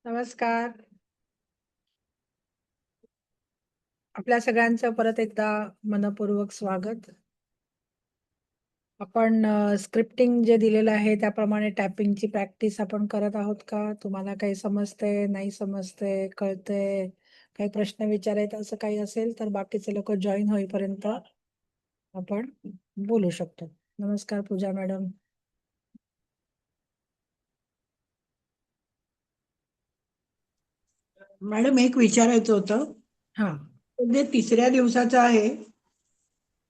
नमस्कार. आपल्या सगळ्यांचं परत एकदा मनपूर्वक स्वागत. आपण स्क्रिप्टिंग जे दिलेलं आहे त्याप्रमाणे टायपिंगची प्रॅक्टिस आपण करत आहोत का? तुम्हाला काही समजतंय, नाही समजतंय, कळतंय, काही प्रश्न विचारायचे असं काही असेल तर बाकीचे लोक जॉईन होईपर्यंत आपण बोलू शकतो. नमस्कार पूजा मॅडम. मॅडम एक विचारायचं होतं. हा. जे तिसऱ्या दिवसाचं आहे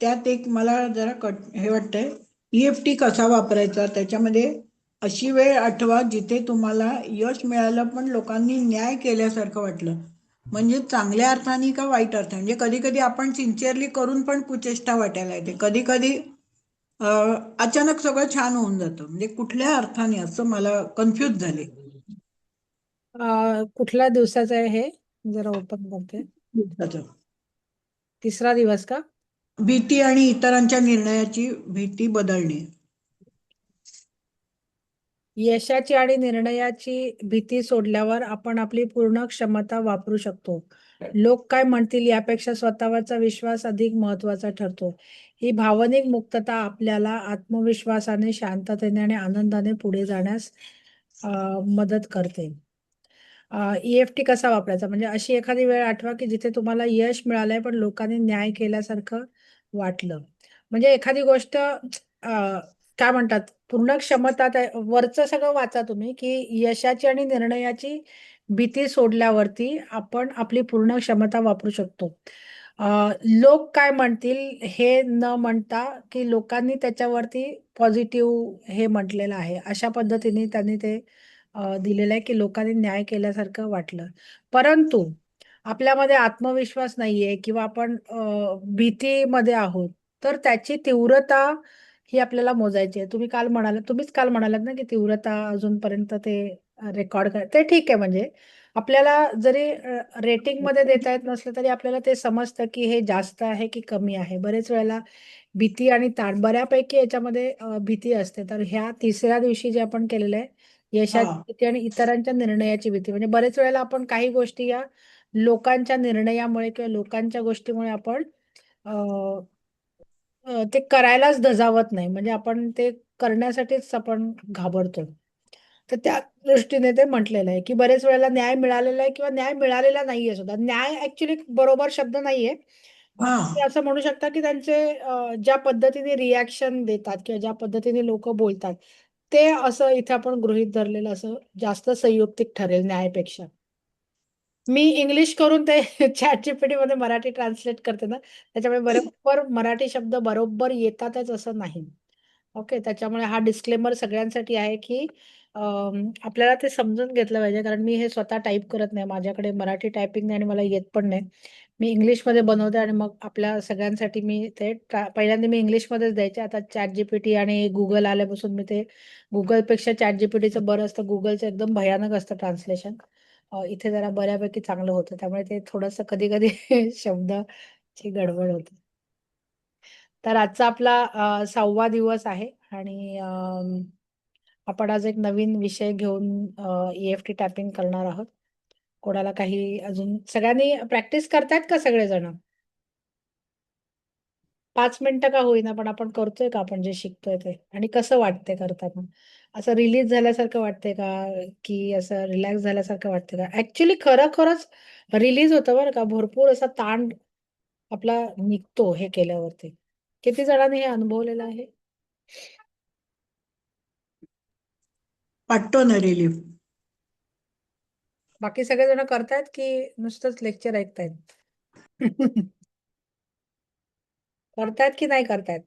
त्यात एक मला जरा हे वाटतंय, EFT कसा वापरायचा त्याच्यामध्ये अशी वेळ आठवा जिथे तुम्हाला यश मिळालं पण लोकांनी न्याय केल्यासारखं वाटलं. म्हणजे चांगल्या अर्थाने का वाईट अर्थाने? म्हणजे कधी कधी आपण सिन्सिअरली करून पण कुचेष्टा वाटायला येते, कधी कधी अचानक सगळं छान होऊन जातं. म्हणजे कुठल्या अर्थाने असं मला कन्फ्यूज झाले. कुठल्या दिवसाचं आहे हे जरा ओपन करते. दिवसाचं. तिसरा दिवस का? भीती आणि इतरांच्या निर्णयाची भीती बदलणे. यशाची आणि निर्णयाची भीती सोडल्यावर आपण आपली पूर्ण क्षमता वापरू शकतो. लोक काय म्हणतील यापेक्षा स्वतःवरचा विश्वास अधिक महत्वाचा ठरतो. ही भावनिक मुक्तता आपल्याला आत्मविश्वासाने, शांततेने आणि आनंदाने पुढे जाण्यास मदत करते. EFT कसा वापरायचा? म्हणजे अशी एखादी वेळ आठवा की जिथे तुम्हाला यश मिळालंय पण लोकांनी न्याय केल्यासारखं वाटलं. म्हणजे एखादी गोष्ट काय म्हणतात, पूर्ण क्षमता वरचं सगळं वाचा तुम्ही की यशाची आणि निर्णयाची भीती सोडल्यावरती आपण आपली पूर्ण क्षमता वापरू शकतो. लोक काय म्हणतील हे न म्हणता की लोकांनी त्याच्यावरती पॉझिटिव्ह हे म्हटलेलं आहे, अशा पद्धतीने त्यांनी ते दिलेलं आहे की लोकांनी न्याय केल्यासारखं वाटलं. परंतु आपल्यामध्ये आत्मविश्वास नाहीये किंवा आपण भीतीमध्ये आहोत, तर त्याची तीव्रता ही आपल्याला मोजायची आहे. तुम्हीच काल म्हणालात ना की तीव्रता अजूनपर्यंत ते रेकॉर्ड ते ठीक आहे. म्हणजे आपल्याला जरी रेटिंग मध्ये देता येत नसलं तरी आपल्याला ते समजतं की हे जास्त आहे की कमी आहे. बरेच वेळेला भीती आणि ताण बऱ्यापैकी याच्यामध्ये भीती असते. तर ह्या तिसऱ्या दिवशी जे आपण केलेलं आहे, हा. यशाची भीती आणि इतरांच्या निर्णयाची भीती, म्हणजे बरेच वेळेला आपण काही गोष्टी या लोकांच्या निर्णयामुळे किंवा लोकांच्या गोष्टीमुळे आपण ते करायलाच धजावत नाही. म्हणजे आपण ते करण्यासाठीच आपण घाबरतो. तर त्या दृष्टीने ते म्हटलेलं आहे की बरेच वेळेला न्याय मिळालेला आहे किंवा न्याय मिळालेला नाहीये सुद्धा. न्याय ऍक्च्युली बरोबर शब्द नाहीये. हा. ते असं म्हणू शकता की त्यांचे ज्या पद्धतीने रिॲक्शन देतात किंवा ज्या पद्धतीने लोक बोलतात, ते असं इथे आपण गृहीत धरलेलं असं जास्त संयुक्तिक ठरेल न्यायापेक्षा. मी इंग्लिश करून ते ChatGPT मध्ये मराठी ट्रान्सलेट करते ना, त्याच्यामुळे बरोबर मराठी शब्द बरोबर येतातच असं नाही. ओके, त्याच्यामुळे हा डिस्क्लेमर सगळ्यांसाठी आहे की आपल्याला ते समजून घेतलं पाहिजे, कारण मी हे स्वतः टाईप करत नाही. माझ्याकडे मराठी टायपिंग नाही आणि मला येत पण नाही. मी इंग्लिशमध्ये बनवते आणि मग आपल्या सगळ्यांसाठी मी ते पहिल्यांदा मी इंग्लिशमध्येच द्यायचे. आता ChatGPT आणि गुगल आल्यापासून मी ते गुगलपेक्षा ChatGPTचं बरं असतं. गुगलचं एकदम भयानक असतं ट्रान्सलेशन. इथे जरा बऱ्यापैकी चांगलं होतं. त्यामुळे ते थोडंसं कधी-कधी शब्दाची गडबड होते. तर आजचा आपला 6वा दिवस आहे आणि आपण आज एक नवीन विषय घेऊन EFT टॅपिंग करणार आहोत. कोणाला काही अजून सगळ्यांनी प्रॅक्टिस करतायत का सगळेजण? 5 मिनिटं का होईना पण आपण करतोय का आपण जे शिकतोय ते? आणि कसं वाटतंय करताना? असं रिलीज झाल्यासारखं वाटतंय का? की असं रिलॅक्स झाल्यासारखं वाटतंय का? ॲक्चुअली खरंच रिलीज होतं बरं का. भरपूर असा ताण आपला निघतो हे केल्यावरती. किती जणांनी हे अनुभवलेलं आहे? वाटतो ना रिलीफ. बाकी सगळेजण करतायत की नुसतंच लेक्चर ऐकतायत? करतायत की नाही करतायत?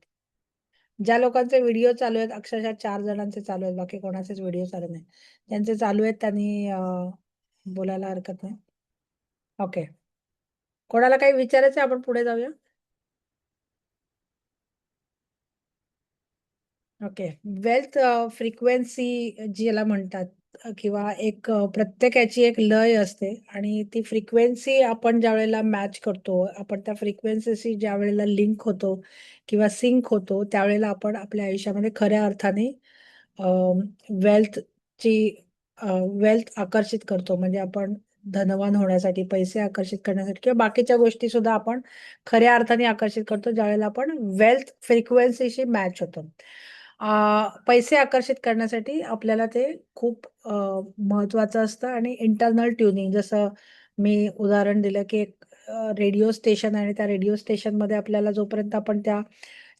ज्या लोकांचे व्हिडिओ चालू आहेत, अक्षरशः 4 जणांचे चालू आहेत, बाकी कोणाचेच व्हिडिओ चालू नाही. ज्यांचे चालू आहेत त्यांनी बोलायला हरकत नाही. ओके. कोणाला काही विचारायचं आपण पुढे जाऊया. ओके. वेल्थ फ्रिक्वेन्सी ज्याला म्हणतात किंवा एक प्रत्येकाची एक लय असते आणि ती फ्रिक्वेन्सी आपण ज्या वेळेला मॅच करतो, आपण त्या फ्रिक्वेन्सीशी ज्या वेळेला लिंक होतो किंवा सिंक होतो, त्यावेळेला आपण आपल्या आयुष्यामध्ये खऱ्या अर्थाने वेल्थची वेल्थ आकर्षित करतो, म्हणजे आपण धनवान होण्यासाठी, पैसे आकर्षित करण्यासाठी किंवा बाकीच्या गोष्टी सुद्धा आपण खऱ्या अर्थाने आकर्षित करतो ज्यावेळेला आपण वेल्थ फ्रिक्वेन्सीशी मॅच होतो. पैसे आकर्षित करण्यासाठी आपल्याला ते खूप महत्वाचं असतं. आणि इंटरनल ट्युनिंग, जसं मी उदाहरण दिलं की एक रेडिओ स्टेशन आहे आणि त्या रेडिओ स्टेशनमध्ये आपल्याला जोपर्यंत आपण त्या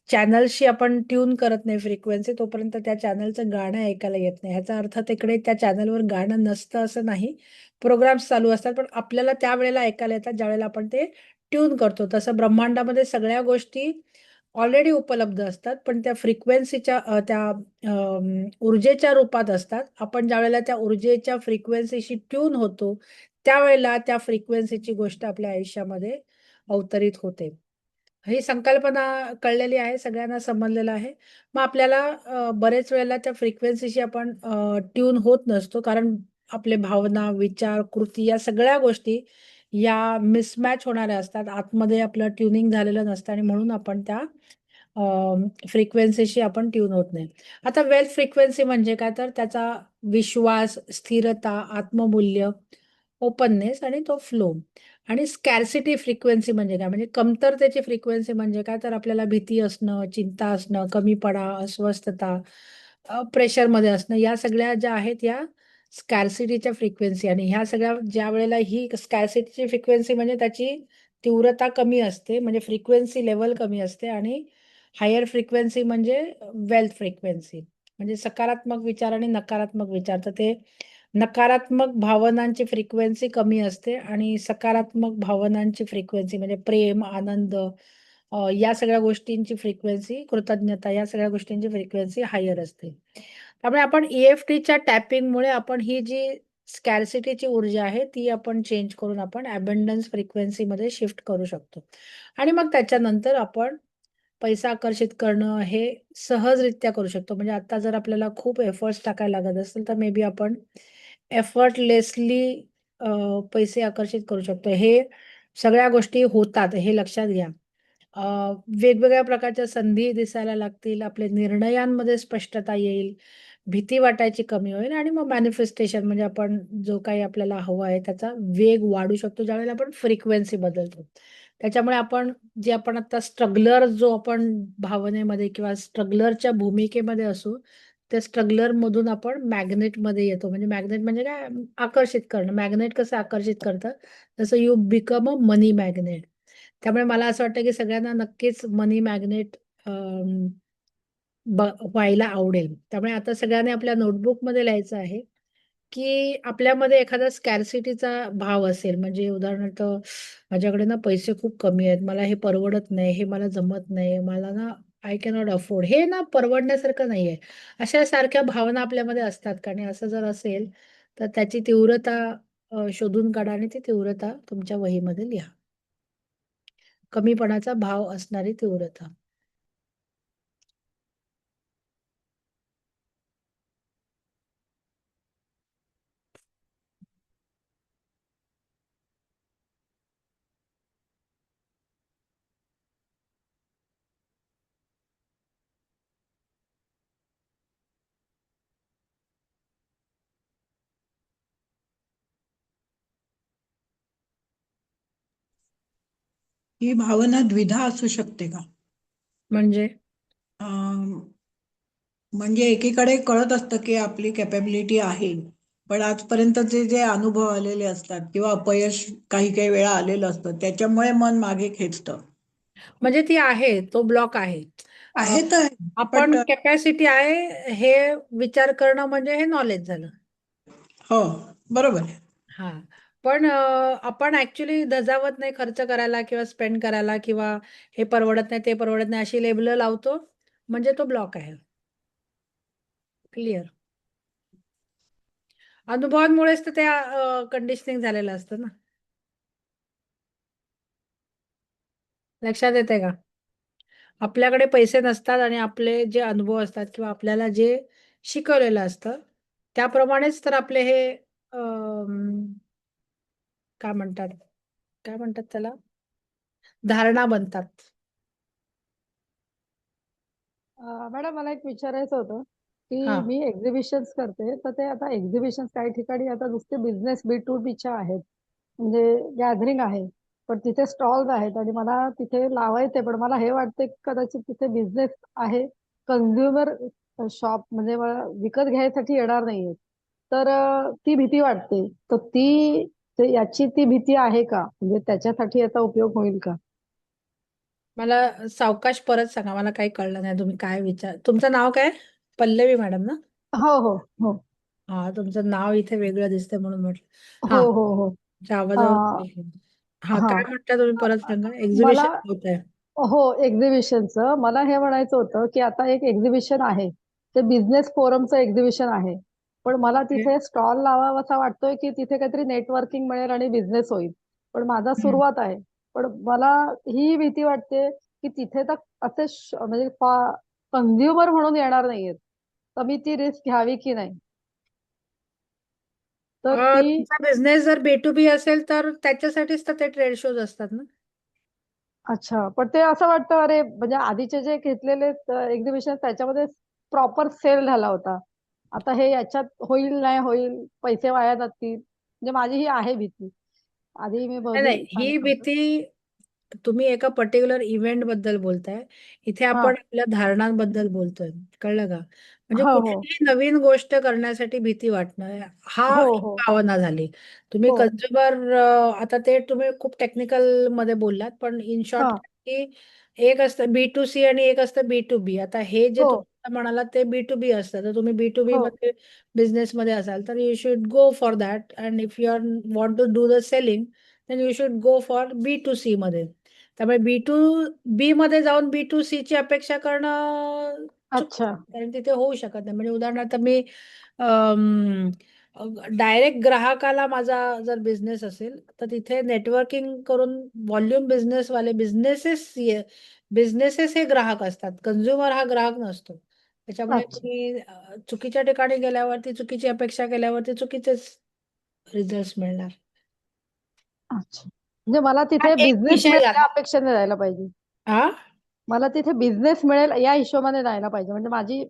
चॅनलशी आपण ट्यून करत नाही फ्रिक्वेन्सी, तोपर्यंत त्या चॅनलचं गाणं ऐकायला येत नाही. ह्याचा अर्थ तिकडे त्या चॅनलवर गाणं नसतं असं नाही, प्रोग्राम्स चालू असतात, पण आपल्याला त्यावेळेला ऐकायला येतात ज्यावेळेला आपण ते ट्यून करतो. तसं ब्रह्मांडामध्ये सगळ्या गोष्टी ऑलरेडी उपलब्ध असतात, पण त्या फ्रिक्वेन्सीच्या त्या ऊर्जेच्या रूपात असतात. आपण ज्यावेळेला त्या ऊर्जेच्या फ्रिक्वेन्सीशी ट्यून होतो त्यावेळेला त्या फ्रिक्वेन्सीची गोष्ट आपल्या आयुष्यामध्ये अवतरित होते. ही संकल्पना कळलेली आहे, सगळ्यांना समजलेलं आहे. मग आपल्याला बरेच वेळेला त्या फ्रिक्वेन्सीशी आपण ट्यून होत नसतो, कारण आपले भावना, विचार, कृती या सगळ्या गोष्टी या मिसमॅच होणाऱ्या असतात. आतमध्ये आपलं ट्युनिंग झालेलं नसतं आणि म्हणून आपण त्या फ्रिक्वेन्सीशी आपण ट्यून होत नाही. आता वेल्थ फ्रिक्वेन्सी म्हणजे काय, तर त्याचा विश्वास, स्थिरता, आत्ममूल्य, ओपननेस आणि तो फ्लो. आणि स्कॅर्सिटी फ्रिक्वेन्सी म्हणजे काय, म्हणजे कमतरतेची फ्रिक्वेन्सी म्हणजे काय, तर आपल्याला भीती असणं, चिंता असणं, कमीपणा, अस्वस्थता, प्रेशरमध्ये असणं, या सगळ्या ज्या आहेत या स्कॅर्सिटीच्या फ्रिक्वेन्सी. आणि ह्या सगळ्या ज्या वेळेला ही स्कॅर्सिटीची फ्रिक्वेन्सी म्हणजे त्याची तीव्रता कमी असते, म्हणजे फ्रिक्वेन्सी लेवल कमी असते. आणि हायर फ्रिक्वेन्सी म्हणजे वेल्थ फ्रिक्वेन्सी, म्हणजे सकारात्मक विचार आणि नकारात्मक विचार. तर ते नकारात्मक भावनांची फ्रिक्वेन्सी कमी असते आणि सकारात्मक भावनांची फ्रिक्वेन्सी म्हणजे प्रेम, आनंद, या सगळ्या गोष्टींची फ्रिक्वेन्सी, कृतज्ञता, या सगळ्या गोष्टींची फ्रिक्वेन्सी हायर असते. त्यामुळे आपण EFTच्या टॅपिंगमुळे आपण ही जी स्कॅर्सिटीची ऊर्जा आहे ती आपण चेंज करून आपण अबंडन्स फ्रिक्वेन्सीमध्ये शिफ्ट करू शकतो. आणि मग त्याच्यानंतर आपण पैसा आकर्षित करणं हे सहजरित्या करू शकतो. म्हणजे आता जर आपल्याला खूप एफर्ट्स टाकायला लागत असेल, तर मे बी आपण एफर्टलेसली पैसे आकर्षित करू शकतो. हे सगळ्या गोष्टी होतात हे लक्षात घ्या. अ, वेगवेगळ्या प्रकारच्या संधी दिसायला लागतील, आपल्या निर्णयांमध्ये स्पष्टता येईल, भीती वाटायची कमी होईल आणि मग मॅनिफेस्टेशन म्हणजे आपण जो काही आपल्याला हवं आहे त्याचा वेग वाढू शकतो ज्यावेळेला आपण फ्रिक्वेन्सी बदलतो. त्याच्यामुळे आपण जे आपण आता स्ट्रगलर जो आपण भावनेमध्ये किंवा स्ट्रगलरच्या भूमिकेमध्ये असू, त्या स्ट्रगलरमधून आपण मॅग्नेटमध्ये येतो. म्हणजे मॅग्नेट म्हणजे काय, आकर्षित करणं. मॅग्नेट कसं आकर्षित करतं, तसं you become a money magnet. त्यामुळे मला असं वाटतं की सगळ्यांना नक्कीच मनी मॅग्नेट व्हायला आवडेल. त्यामुळे आता सगळ्यांनी आपल्या नोटबुकमध्ये लिहायचं आहे, की आपल्यामध्ये एखादा स्कॅर्सिटीचा भाव असेल, म्हणजे उदाहरणार्थ माझ्याकडे ना पैसे खूप कमी आहेत, मला हे परवडत नाही, हे मला जमत नाही, मला ना आय कॅनॉट अफोर्ड, हे ना परवडण्यासारखं नाहीये. अशा सारख्या भावना आपल्यामध्ये असतात का? आणि असं जर असेल, तर त्याची तीव्रता शोधून काढा आणि ती तीव्रता तुमच्या वहीमध्ये लिहा. कमीपणाचा भाव असणारी तीव्रता. ही भावना द्विधा असू शकते का? म्हणजे अं, म्हणजे एकीकडे कळत असतं की आपली कॅपॅबिलिटी आहे, पण आजपर्यंतचे जे अनुभव आलेले असतात किंवा अपयश काही काही वेळा आलेलं असतं त्याच्यामुळे मन मागे खेचतं. म्हणजे ती आहे, तो ब्लॉक आहे. अ, आहे तर आपण बट कॅपॅसिटी आहे हे विचार करणं म्हणजे हे नॉलेज झालं. हो, बरोबर आहे. हा, पण आपण ऍक्च्युली धजावत नाही खर्च करायला किंवा स्पेंड करायला, किंवा हे परवडत नाही, ते परवडत नाही अशी लेबल लावतो, म्हणजे तो ब्लॉक आहे. क्लिअर. अनुभवांमुळेच तर त्या कंडिशनिंग झालेलं असतं ना. लक्षात येते का? आपल्याकडे पैसे नसतात आणि आपले जे अनुभव असतात किंवा आपल्याला जे शिकवलेलं असतं त्याप्रमाणेच तर आपले हे काय म्हणतात, काय म्हणतात त्याला, धारणा बनतात. मॅडम मला एक विचारायचं होतं की हा. मी एक्झिबिशन्स करते, तर ते आता एक्झिबिशन्स काही ठिकाणी आता नुसते बिझनेस B2Bच्या आहेत, म्हणजे गॅदरिंग आहे, पण तिथे स्टॉल्स आहेत आणि मला तिथे लावायचे, पण मला हे वाटते की कदाचित तिथे बिझनेस आहे, कन्झ्युमर शॉप म्हणजे मला विकत घ्यायसाठी येणार नाहीये, तर ती भीती वाटते. तर याची ती भीती आहे का, म्हणजे त्याच्यासाठी याचा उपयोग होईल का? मला सावकाश परत सांगा, मला काही कळलं नाही. तुम्ही काय विचार, तुमचं नाव काय? पल्लवी मॅडम ना? हो हो हो. हा, तुमचं नाव इथे वेगळं दिसतंय म्हणून म्हटलं. हो हा, हो हो. तुमच्या अ, आवाजावर. हा, हा. काय म्हटलं तुम्ही, परत सांगा. मला एक्झिबिशन होत आहे. हो, एक्झिबिशनचं मला हे म्हणायचं होतं की आता एक एक्झिबिशन आहे, ते बिझनेस फोरमचं एक्झिबिशन आहे, पण मला तिथे स्टॉल लावावासा वाटतोय की तिथे काहीतरी नेटवर्किंग मिळेल आणि बिझनेस होईल. पण माझा हम्म. सुरुवात आहे. पण मला ही भीती वाटते की तिथे तर असे म्हणजे कन्झ्युमर म्हणून येणार नाहीयेत, तर मी ती रिस्क घ्यावी की नाही, तर ती. तुमचा बिझनेस जर B2B असेल तर त्याच्यासाठीच तर ते ट्रेड शोज असतात ना. अच्छा, पण ते असं वाटतं, अरे म्हणजे आधीचे जे घेतलेले एक्झिबिशन त्याच्यामध्ये प्रॉपर सेल झाला होता, आता हे याच्यात होईल नाही होईल, पैसे वाया जातील, म्हणजे माझी ही आहे भीती. आधी मी नाही नाही, बघी ही सांगितलं होतं. भीती तुम्ही एका पर्टिक्युलर इव्हेंट बद्दल बोलताय. इथे हा. आपण आपल्या धारणांबद्दल बोलतोय. कळलं का? म्हणजे हो हो कुठलीही नवीन गोष्ट करण्यासाठी भीती वाटणं, हा हो एक हो भावना झाली. तुम्ही हो. कन्झ्युमर, आता ते तुम्ही खूप टेक्निकल मध्ये बोललात, पण इन हा. शॉर्ट की एक असतं B2C आणि एक असतं B2B. आता हे जे हो तुम्ही म्हणालात ते B2B असतं, तर तुम्ही B2B हो. मध्ये बिझनेस मध्ये असाल तर you should go for that, and if you are want to do the selling then you should go for B2C मध्ये. त्यामुळे B2B मध्ये जाऊन B2C ची अपेक्षा करणं चुकीचं अच्छा. आहे. कारण तिथे होऊ शकत नाही. म्हणजे उदाहरणार्थ मी डायरेक्ट ग्राहकाला माझा जर बिझनेस असेल तर तिथे नेटवर्किंग करून व्हॉल्यूम बिझनेसवाले बिझनेसेस हे ग्राहक असतात. कन्झ्युमर हा ग्राहक नसतो. त्याच्यामुळे अच्छा. तुम्ही चुकीच्या ठिकाणी गेल्यावरती, चुकीची अपेक्षा केल्यावरती चुकीचेच रिझल्ट मिळणार. अच्छा, म्हणजे मला हा तिथे एक बिझनेस विषय मिळेल या झाला. अपेक्षेने जायला पाहिजे. हा, मला तिथे बिझनेस मिळेल या हिशोबाने जायला पाहिजे, म्हणजे माझी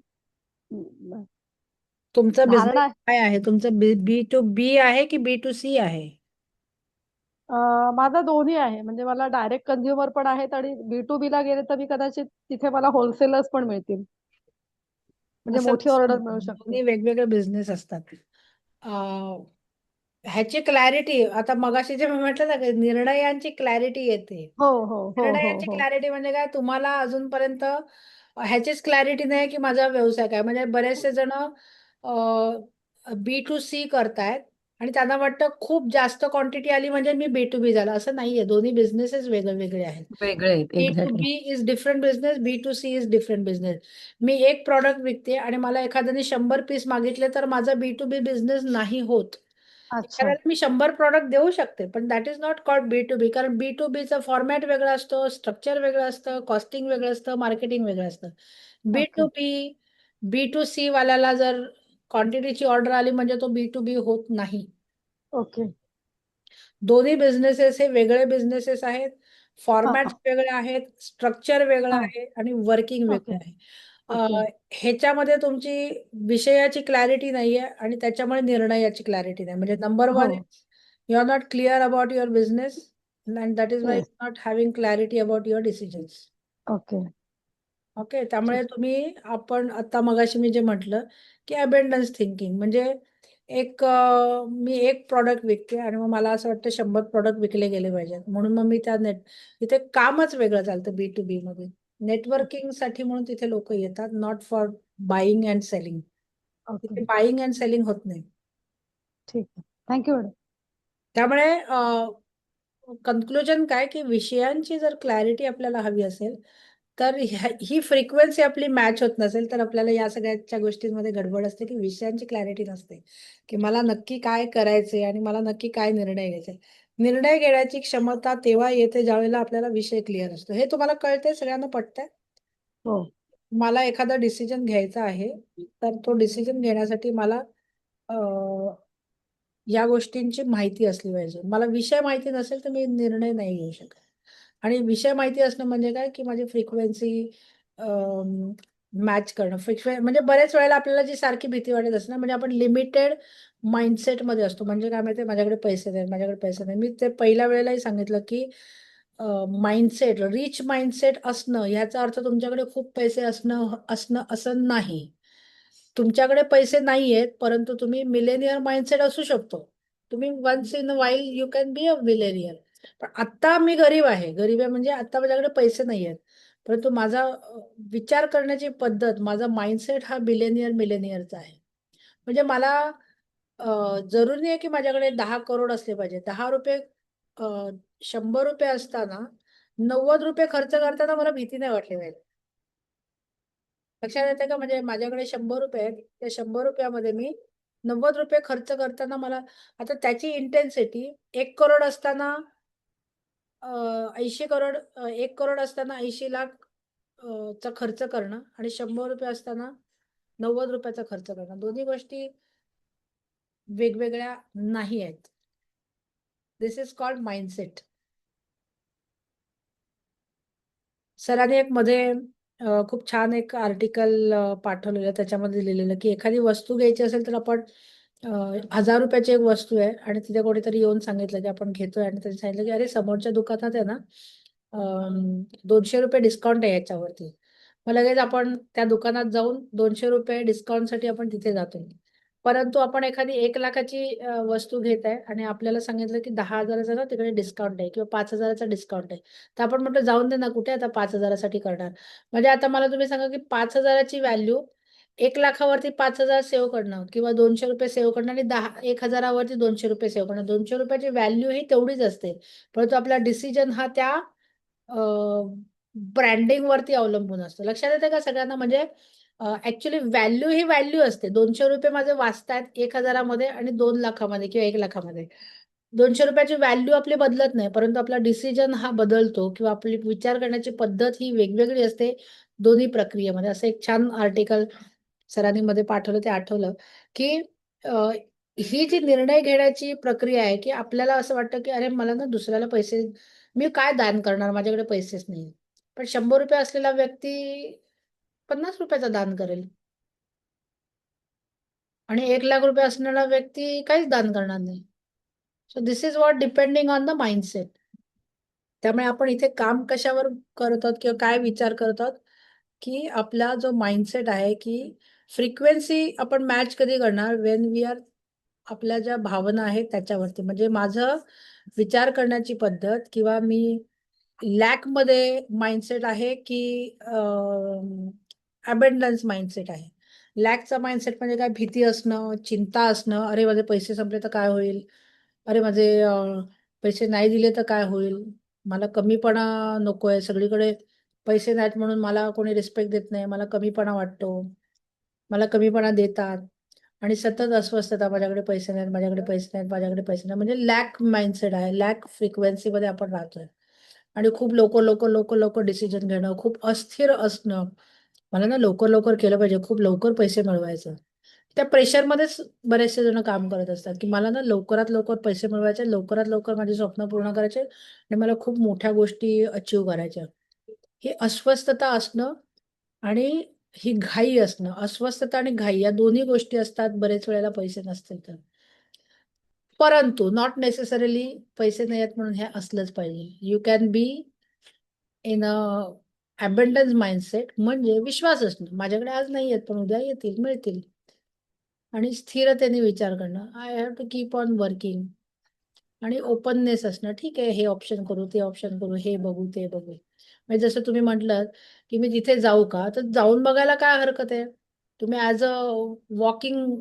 तुमचा बिझनेस धारणा. काय आहे? तुमचं B2B आहे की B2C आहे? माझा दोन्ही आहे, म्हणजे मला डायरेक्ट कन्झ्युमर पण आहेत आणि B2B ला गेले तर मी कदाचित तिथे मला होलसेलर्स पण मिळतील, म्हणजे असं मोठी नसतं. ऑर्डर मिळू शकते. दोन्ही वेगवेगळे बिझनेस असतात. अं, ह्याची क्लॅरिटी, आता मगाशी जे मी म्हटलं ना की निर्णयांची क्लॅरिटी येते. हो हो हो हो निर्णयांची हो. क्लॅरिटी म्हणजे काय, तुम्हाला अजूनपर्यंत ह्याचीच क्लॅरिटी नाही की माझा व्यवसाय काय. म्हणजे बरेचसे जण B2C करतायत आणि त्यांना वाटतं खूप जास्त क्वांटिटी आली म्हणजे मी B2B झाला. असं नाहीये. दोन्ही बिझनेसेस वेगळे वेगळे आहेत. वेगळे आहेत, exactly. B2B is different business, B2C is different business. मी एक प्रॉडक्ट विकते आणि मला एखाद्याने 100 पीस मागितले तर माझा B2B बिझनेस नाही होत. अच्छा. एखाद्याला मी 100 प्रॉडक्ट देऊ शकते, पण that is not called B2B. कारण B2Bचं फॉर्मॅट वेगळं असतं, स्ट्रक्चर वेगळं असतं, कॉस्टिंग वेगळं असतं, मार्केटिंग वेगळं असतं. ओके. B2B, B2C वाल्याला जर क्वांटिटीची ऑर्डर आली म्हणजे तो B2B होत नाही. ओके. दोन्ही बिझनेसेस हे वेगळे बिझनेसेस आहेत. हा फॉर्मॅट हा. वेगळे आहेत, स्ट्रक्चर वेगळं हा. आहे आणि वर्किंग ओके. वेगळं आहे. ओके. ह्याच्यामध्ये तुमची विषयाची क्लॅरिटी नाहीये आणि त्याच्यामुळे निर्णयाची क्लॅरिटी नाही. म्हणजे नंबर हो. One, you are not clear about your business and that is why yes. You not having clarity about your decisions. Okay. Okay, त्यामुळे ठीक. तुम्ही, आपण आता मगाशी मी जे म्हटलं की अबेंडन्स थिंकिंग म्हणजे मी एक प्रॉडक्ट विकते आणि मग मला असं वाटतं 100 प्रॉडक्ट विकले गेले पाहिजेत, म्हणून मग मी त्या तिथे कामच वेगळं चालतं B2B मध्ये. नेटवर्किंग साठी म्हणून तिथे लोक येतात, not for buying and selling. Okay. तिथे बाईंग अँड सेलिंग होत नाही. ठीक आहे, थँक्यू मॅडम. त्यामुळे कन्क्लुजन काय की विषयांची जर क्लॅरिटी आपल्याला हवी असेल तर ही फ्रिक्वेन्सी आपली मॅच होत नसेल तर आपल्याला या सगळ्याच्या गोष्टींमध्ये गडबड असते की विषयांची क्लॅरिटी नसते की मला नक्की काय करायचे आणि मला नक्की काय निर्णय घ्यायचे. निर्णय घेण्याची क्षमता तेव्हा येते ज्यावेळेला आपल्याला विषय क्लिअर असतो. हे तुम्हाला कळतंय, सगळ्यांना पटतंय? हो. मला एखादा डिसिजन घ्यायचा आहे तर तो डिसिजन घेण्यासाठी मला या गोष्टींची माहिती असली पाहिजे. मला विषय माहिती नसेल तर मी निर्णय नाही घेऊ शकत. आणि विषय माहिती असणं म्हणजे काय की माझी फ्रिक्वेन्सी मॅच करणं फिक्स म्हणजे बऱ्याच वेळेला आपल्याला जी सारखी भीती वाटत असते ना, म्हणजे आपण लिमिटेड माइंडसेट मध्ये असतो. म्हणजे काय माहिती, माझ्याकडे पैसे नाही, माझ्याकडे पैसे नाही. मी ते पहिल्या वेळेलाही सांगितलं की माइंडसेट, रिच माइंडसेट असणं याचा अर्थ तुमच्याकडे खूप पैसे असणं असणं असं नाही. तुमच्याकडे पैसे नाहीयेत, परंतु तुम्ही मिलेनियर माइंडसेट असू शकतो. तुम्ही once in a while you can be a millionaire. पण आता मी गरीब आहे, गरीब आहे म्हणजे आता माझ्याकडे पैसे नाहीयेत, परंतु माझा विचार करण्याची पद्धत, माझा माइंडसेट हा मिलेनियरचा आहे. म्हणजे मला जरुरी नाही की माझ्याकडे 10 करोड असले पाहिजे. 10 रुपये, 100 रुपये असताना 90 रुपये खर्च करताना मला भीती नाही वाटली पाहिजे. लक्षात येते का? म्हणजे माझ्याकडे 100 रुपये आहेत, त्या 100 रुपयामध्ये मी 90 रुपये खर्च करताना मला, आता त्याची इंटेन्सिटी 1 करोड असताना 80 करोड, 1 करोड असताना 80 लाख चा खर्च करणं आणि 100 रुपये असताना 90 रुपयाचा खर्च करणं, दोन्ही गोष्टी वेगवेगळ्या नाही आहेत. दिस इज कॉल्ड माइंडसेट. सरांनी एक मध्ये खूप छान एक आर्टिकल पाठवलेलं, त्याच्यामध्ये लिहिलेलं की एखादी वस्तू घ्यायची असेल तर आपण 1000 रुपयाची एक वस्तू आहे आणि तिथे कोणीतरी येऊन सांगितलं की आपण घेतोय, आणि त्यांनी सांगितलं की अरे समोरच्या दुकानात आहे ना 200 रुपये डिस्काउंट आहे याच्यावरती. मग लगेच आपण त्या दुकानात जाऊन 200 रुपये डिस्काउंटसाठी आपण तिथे जातो. परंतु आपण एखादी 1 लाखाची वस्तू घेत आहे आणि आपल्याला सांगितलं की 10,000चा ना तिकडे डिस्काउंट आहे किंवा 5,000चा डिस्काउंट आहे. तर आपण म्हटलं जाऊन दे ना, कुठे आता 5,000साठी करणार. म्हणजे आता मला तुम्ही सांगा की 5,000ची व्हॅल्यू 1 लाखावरती 5,000 सेव्ह करणं किंवा 200 रुपये सेव्ह करणं आणि 1,000वरती 200 रुपये सेव्ह करणं, 200 रुपयाची व्हॅल्यू ही तेवढीच असते. परंतु आपला डिसिजन हा त्या ब्रँडिंग वरती अवलंबून असतो. लक्षात येते का सगळ्यांना? म्हणजे ऍक्च्युली व्हॅल्यू ही व्हॅल्यू असते. 200 रुपये माझे वाचतायत 1,000मध्ये आणि 2 लाखामध्ये किंवा 1 लाखामध्ये. 200 रुपयाची व्हॅल्यू आपली बदलत नाही, परंतु आपला डिसिजन हा बदलतो किंवा आपली विचार करण्याची पद्धत ही वेगवेगळी असते दोन्ही प्रक्रियेमध्ये. असं एक छान आर्टिकल सरांनी मध्ये पाठवलं, ते आठवलं की अ, ही जी निर्णय घेण्याची प्रक्रिया आहे की आपल्याला असं वाटतं की अरे मला ना दुसऱ्याला पैसे, मी काय दान करणार, माझ्याकडे पैसेच नाही. पण 100 रुपये असलेला व्यक्ती 50 रुपयाचा दान करेल आणि 1 लाख रुपये असणारा व्यक्ती काहीच दान करणार नाही. So this is what depending on the mindset. त्यामुळे आपण इथे काम कशावर करत आहोत किंवा काय विचार करत आहोत की आपला जो माइंडसेट आहे की फ्रिक्वेन्सी आपण मॅच कधी करणार, वेन वी आर, आपल्या ज्या भावना आहेत त्याच्यावरती. म्हणजे माझं विचार करण्याची पद्धत किंवा मी लॅक मध्ये माइंडसेट आहे की अबंडन्स माइंडसेट आहे. लॅकचा माइंडसेट म्हणजे काय? भीती असणं, चिंता असणं, अरे माझे पैसे संपले तर काय होईल, अरे माझे पैसे नाही दिले तर काय होईल, मला कमीपणा नकोय, सगळीकडे पैसे नाहीत म्हणून मला कोणी रिस्पेक्ट देत नाही, मला कमीपणा वाटतो, मला कमीपणा देतात आणि सतत अस्वस्थता, माझ्याकडे पैसे नाहीत, माझ्याकडे पैसे नाहीत, माझ्याकडे पैसे नाही. म्हणजे लॅक माइंडसेट आहे, लॅक फ्रिक्वेन्सी मध्ये आपण राहतोय. आणि खूप लवकर लवकर लवकर लवकर डिसिजन घेणं, खूप अस्थिर असणं, मला ना लवकर लवकर केलं पाहिजे, खूप लवकर पैसे मिळवायचं, त्या प्रेशरमध्येच बरेचसे जण काम करत असतात की मला ना लवकरात लवकर पैसे मिळवायचे, लवकरात लवकर माझी स्वप्न पूर्ण करायचे आणि मला खूप मोठ्या गोष्टी अचीव करायच्या. ही अस्वस्थता असणं आणि ही घाई असणं, अस्वस्थता आणि घाई या दोन्ही गोष्टी असतात बरेच वेळेला पैसे नसतील तर. परंतु नॉट नेसेसरीली पैसे नाही आहेत म्हणून हे असलंच पाहिजे. You can be in a abundance mindset, म्हणजे विश्वास असणं, माझ्याकडे आज नाही आहेत पण उद्या येतील, मिळतील. आणि स्थिरतेने विचार करणं, I have to keep on working. आणि ओपननेस असणं, ठीक आहे हे ऑप्शन करू, ते ऑप्शन करू, हे बघू, ते बघू. म्हणजे जसं तुम्ही म्हटलं की मी तिथे जाऊ का, तर जाऊन बघायला काय हरकत आहे. तुम्ही as a walking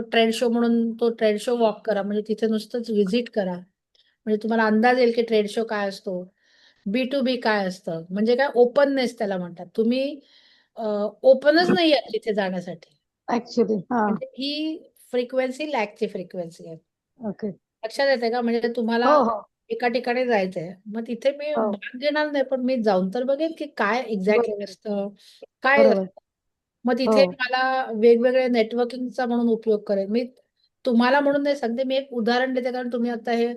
trade show म्हणून तो ट्रेड शो वॉक करा, म्हणजे तिथे नुसतंच व्हिजिट करा, म्हणजे तुम्हाला अंदाज येईल की ट्रेड शो काय असतो, B2B काय असतं, म्हणजे काय ओपननेस त्याला म्हणतात. तुम्ही ओपनच नाही आहे तिथे जाण्यासाठी. ऍक्च्युली हा. म्हणजे ही फ्रिक्वेन्सी लॅकची फ्रिक्वेन्सी आहे. ओके. लक्षात येते का? म्हणजे तुम्हाला हो हो एका ठिकाणी जायचंय, मग तिथे मी हो. भाग घेणार नाही, पण मी जाऊन तर बघेन की काय एक्झॅक्टली बरोबर असतं, काय बरोबर. असतं. मग हो तिथे मला वेगवेगळे नेटवर्किंगचा म्हणून उपयोग करेन मी. तुम्हाला म्हणून नाही सांगते, मी एक उदाहरण देते, कारण तुम्ही आता हे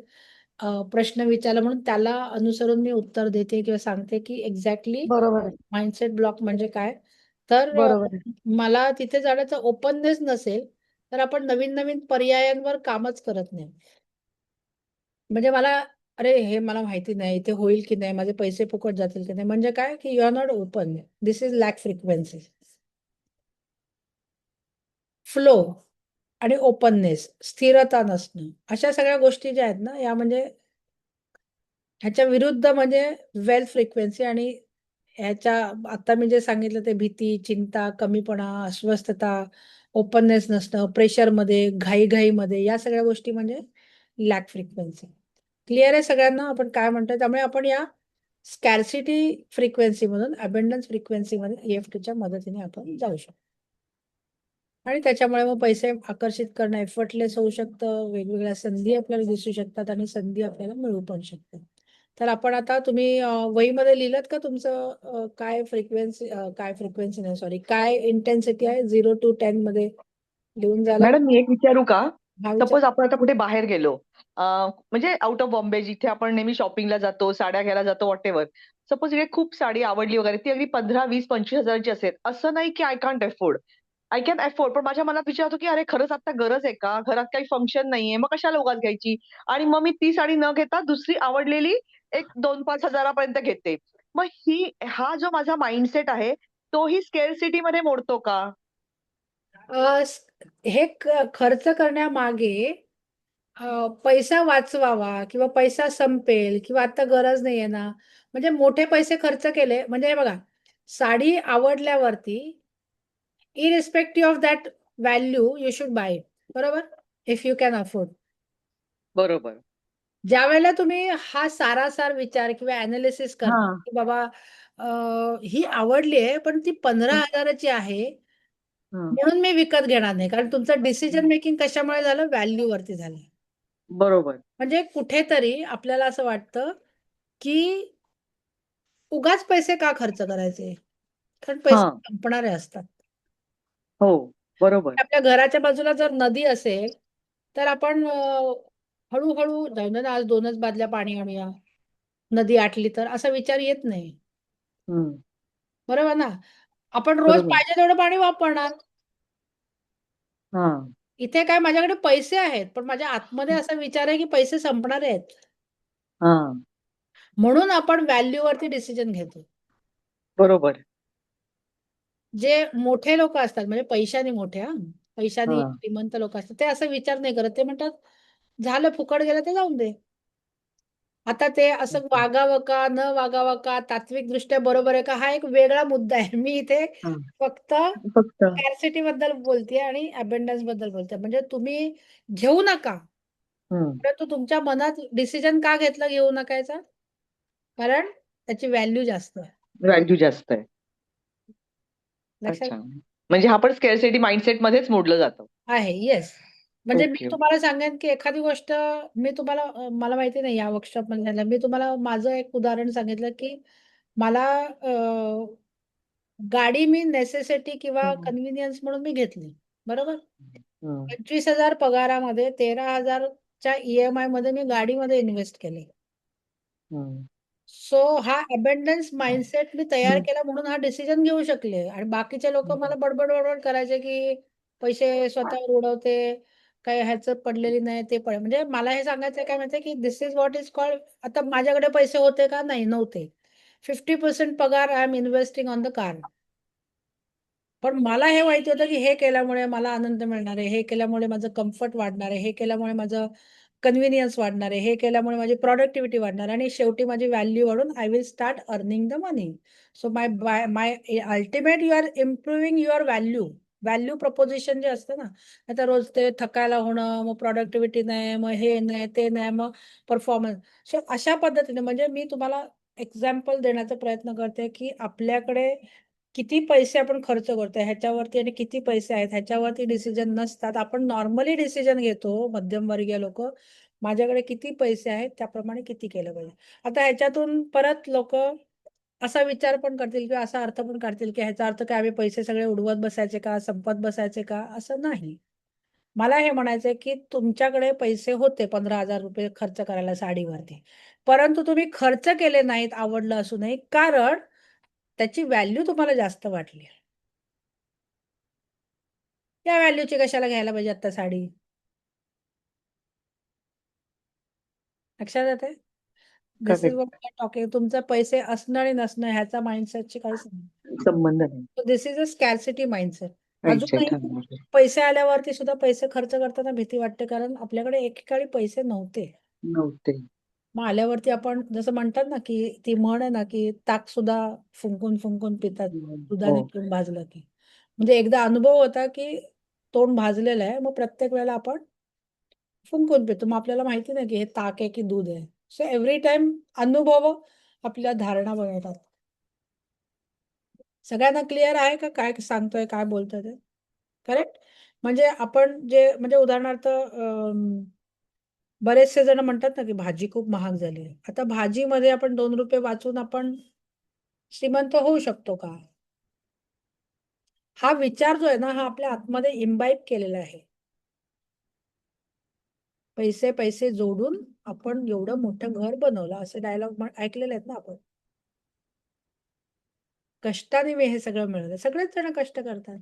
प्रश्न विचारला म्हणून त्याला अनुसरून मी उत्तर देते किंवा सांगते की एक्झॅक्टली बरोबर आहे. माइंडसेट ब्लॉक म्हणजे काय. तर बरोबर आहे. मला तिथे जाण्याचा ओपननेस नसेल तर आपण नवीन नवीन पर्यायांवर कामच करत नाही. म्हणजे मला अरे हे मला माहिती नाही इथे होईल की नाही, माझे पैसे फुकट जातील की नाही, म्हणजे काय की you are not open. This is lack frequency. Flow आणि ओपननेस, स्थिरता नसणं, अशा सगळ्या गोष्टी ज्या आहेत ना, या म्हणजे ह्याच्या विरुद्ध म्हणजे वेल फ्रिक्वेन्सी. आणि ह्याच्या आता मी जे सांगितलं ते भीती, चिंता, कमीपणा, अस्वस्थता, ओपननेस नसणं, प्रेशरमध्ये, घाईघाईमध्ये, या सगळ्या गोष्टी म्हणजे लॅक फ्रिक्वेन्सी. क्लिअर आहे सगळ्यांना आपण काय म्हणतोय? त्यामुळे आपण या स्कॅर्सिटी फ्रिक्वेन्सीमधून अबंडन्स फ्रिक्वेन्सीमध्ये EFTच्या मदतीने आपण जाऊ शकतो. आणि त्याच्यामुळे मग पैसे आकर्षित करणं एफर्टलेस होऊ शकतं, वेगवेगळ्या संधी आपल्याला दिसू शकतात आणि संधी आपल्याला मिळू पण शकतात. तर आपण आता तुम्ही वहीमध्ये लिहिलत का तुमचं काय फ्रिक्वेन्सी नाही सॉरी, काय इंटेन्सिटी आहे 0 to 10 मध्ये लिहून झालं? मॅडम मी एक विचारू का? हा विचार. सपोज आपण आता कुठे बाहेर गेलो, म्हणजे आउट ऑफ बॉम्बे जिथे आपण नेहमी शॉपिंगला जातो, साड्या घ्यायला जातो, व्हॉटेव्हर. सपोज इथे खूप साडी आवडली वगैरे, ती अगदी 15, 20, 25 हजाराची असेल. असं नाही की I can't afford. I can afford, पण माझ्या मनात विचार होतो की अरे खरंच आता गरज आहे का? घरात काही फंक्शन नाहीये, मग कशाला उगाच घ्यायची? आणि मग मी ती साडी न घेता दुसरी आवडलेली एक 2-5 हजारापर्यंत घेते. मग हा जो माझा माइंडसेट आहे, तोही स्केअरसिटीमध्ये मोडतो का? हे खर्च करण्यामागे पैसा वाचवावा किंवा पैसा संपेल किंवा आता गरज नाहीये ना, म्हणजे मोठे पैसे खर्च केले म्हणजे हे बघा, साडी आवडल्यावरती irrespective of that value you should buy it. बरोबर? If you can afford. बरोबर. ज्या वेळेला तुम्ही हा सारासार विचार किंवा अनालिसिस करता हां. की बाबा ही आवडली आहे पण ती 15,000ची आहे हं. म्हणून मी विकत घेणार नाही, कारण तुमचं डिसिजन मेकिंग कशामुळे झालं? व्हॅल्यू वरती झालं. बरोबर. म्हणजे कुठेतरी आपल्याला असं वाटतं की उगाच पैसे का खर्च करायचे? कारण पैसे हां. संपणारे असतात. हो. बरोबर. आपल्या घराच्या बाजूला जर नदी असेल तर आपण हळूहळू जाऊ दे ना, आज 2च बादल्या पाणी आणूया, नदी आटली तर, असा विचार येत नाही. हं. बरोबर ना? आपण रोज बरोबर. पाहिजे तेवढं पाणी वापरणार. हां. इथे काय माझ्याकडे पैसे आहेत, पण माझ्या आतमध्ये असा विचार आहे की पैसे संपणार आहेत. हां. म्हणून आपण व्हॅल्यूवरती डिसिजन घेतो. बरोबर. जे मोठे लोकं असतात म्हणजे पैशाने मोठे हां, पैशाने हां. श्रीमंत लोकं असतात, ते असा विचार नाही करत. ते म्हणतात, "झालं फुकट गेलं ते जाऊन दे." आता ते असं अच्छा. वागावं का, न वागावं का, तात्विकदृष्ट्या बरोबर आहे का, हा एक वेगळा मुद्दा आहे. मी इथे हां. फक्त फक्त स्कॅर्सिटी बद्दल बोलतेय आणि अबंडन्स बद्दल बोलते. म्हणजे तुम्ही घेऊ नका. हं. परंतु तुमच्या मनात डिसिजन का घेतला घेऊ नकायचा? कारण त्याची व्हॅल्यू जास्त आहे. व्हॅल्यू जास्त आहे. लक्षात अच्छा. म्हणजे हा पण स्कॅर्सिटी माइंडसेटमध्येच मोडलं जातं. आहे. येस. म्हणजे मी ओके. तुम्हाला सांगेन, की एखादी गोष्ट मी तुम्हाला मला माहिती नाही या वर्कशॉपमध्ये झालं. मी तुम्हाला माझं एक उदाहरण सांगितलं, की मला गाडी मी नेसेसिटी किंवा हं. कन्व्हिनियन्स म्हणून मी घेतली. बरोबर? हं. 25,000 पगारामध्ये 13,000 च्या EMIमध्ये मी गाडीमध्ये इन्व्हेस्ट केले. हं. सो हा अबंडन्स माइंडसेट मी तयार हं. केला म्हणून हा डिसिजन घेऊ शकले. आणि बाकीचे लोकं मला बडबड-बडबड करायचे, की पैसे स्वतःवर उडवते, काही ह्याचं पडलेली नाही, ते पण म्हणजे मला हे सांगायचं काय माहिती की this is what is called. आता माझ्याकडे पैसे होते का? नाही, नव्हते. 50% पगार I am investing on the car. पण मला हे माहिती होतं, की हे केल्यामुळे मला आनंद मिळणार आहे, हे केल्यामुळे माझं कम्फर्ट वाढणार आहे, हे केल्यामुळे माझं कन्व्हिनियन्स वाढणार आहे, हे केल्यामुळे माझी प्रॉडक्टिव्हिटी वाढणार आहे आणि शेवटी माझी व्हॅल्यू वाढून I will start earning the money. So my ultimate you are improving your value. Value proposition जे असतं ना, आता रोज ते थकायला होणं, मग प्रॉडक्टिव्हिटी नाही, मग हे नाही, ते नाही, मग परफॉर्मन्स. सो अशा पद्धतीने म्हणजे मी तुम्हाला एक्झाम्पल देण्याचा प्रयत्न करते, की आपल्याकडे किती पैसे आपण खर्च करतोय ह्याच्यावरती आणि किती पैसे आहेत ह्याच्यावरती डिसिजन नसतात. आपण नॉर्मली डिसिजन घेतो मध्यमवर्गीय लोकं. माझ्याकडे किती पैसे आहेत त्याप्रमाणे किती केलं पाहिजे. आता ह्याच्यातून परत लोकं असा विचार पण करतील किंवा असा अर्थ पण काढतील, की ह्याचा अर्थ काय आम्ही पैसे सगळे उडवत बसायचे का? संपत बसायचे का? असं नाही. मला हे म्हणायचंय, की तुमच्याकडे पैसे होते ₹15,000 खर्च करायला साडीवरती. परंतु तुम्ही खर्च केले नाहीत आवडलं असूनही कारण त्याची व्हॅल्यू तुम्हाला जास्त वाटली. या व्हॅल्यूची कशाला घ्यायला पाहिजे आता साडी? लक्षात येते? दिस इज करेक्ट. What talking. तुमचे पैसे असणं आणि नसणं ह्याचा माइंडसेटची काही संबंध नाही. दिस इज अ स्कॅर्सिटी माइंडसेट. माइंडसेट. अजूनही पैसे आल्यावरती सुद्धा पैसे खर्च करताना भीती वाटते, कारण आपल्याकडे एकेकाळी पैसे नव्हते. नव्हते. मग आल्यावरती आपण जसं म्हणतात ना, की ती म्हण आहे ना, की ताक सुद्धा फुंकून फुंकून पितात दुधाने हो. तोंड भाजलं की. म्हणजे एकदा अनुभव होता, की तोंड भाजलेलं आहे, मग प्रत्येक वेळेला आपण फुंकून पितो. मग आपल्याला माहिती नाही, की हे ताक आहे की दूध आहे. सो एव्हरी टाईम अनुभव आपल्या धारणा बनवतात. सगळ्यांना क्लिअर आहे का काय सांगतोय, काय बोलतोय ते? करेक्ट? म्हणजे आपण जे म्हणजे उदाहरणार्थ बरेचसे जण म्हणतात ना, की भाजी खूप महाग झाली आहे. आता भाजीमध्ये आपण ₹2 वाचून आपण श्रीमंत होऊ शकतो का? हा विचार जो आहे ना, हा आपल्या आतमध्ये इम्बाईब केलेला आहे. पैसे, पैसे जोडून आपण एवढं मोठं घर बनवलं, असे डायलॉग ऐकलेले आहेत ना आपण. कष्टाने मी हे सगळं मिळवलं. सगळेच जण कष्ट करतात.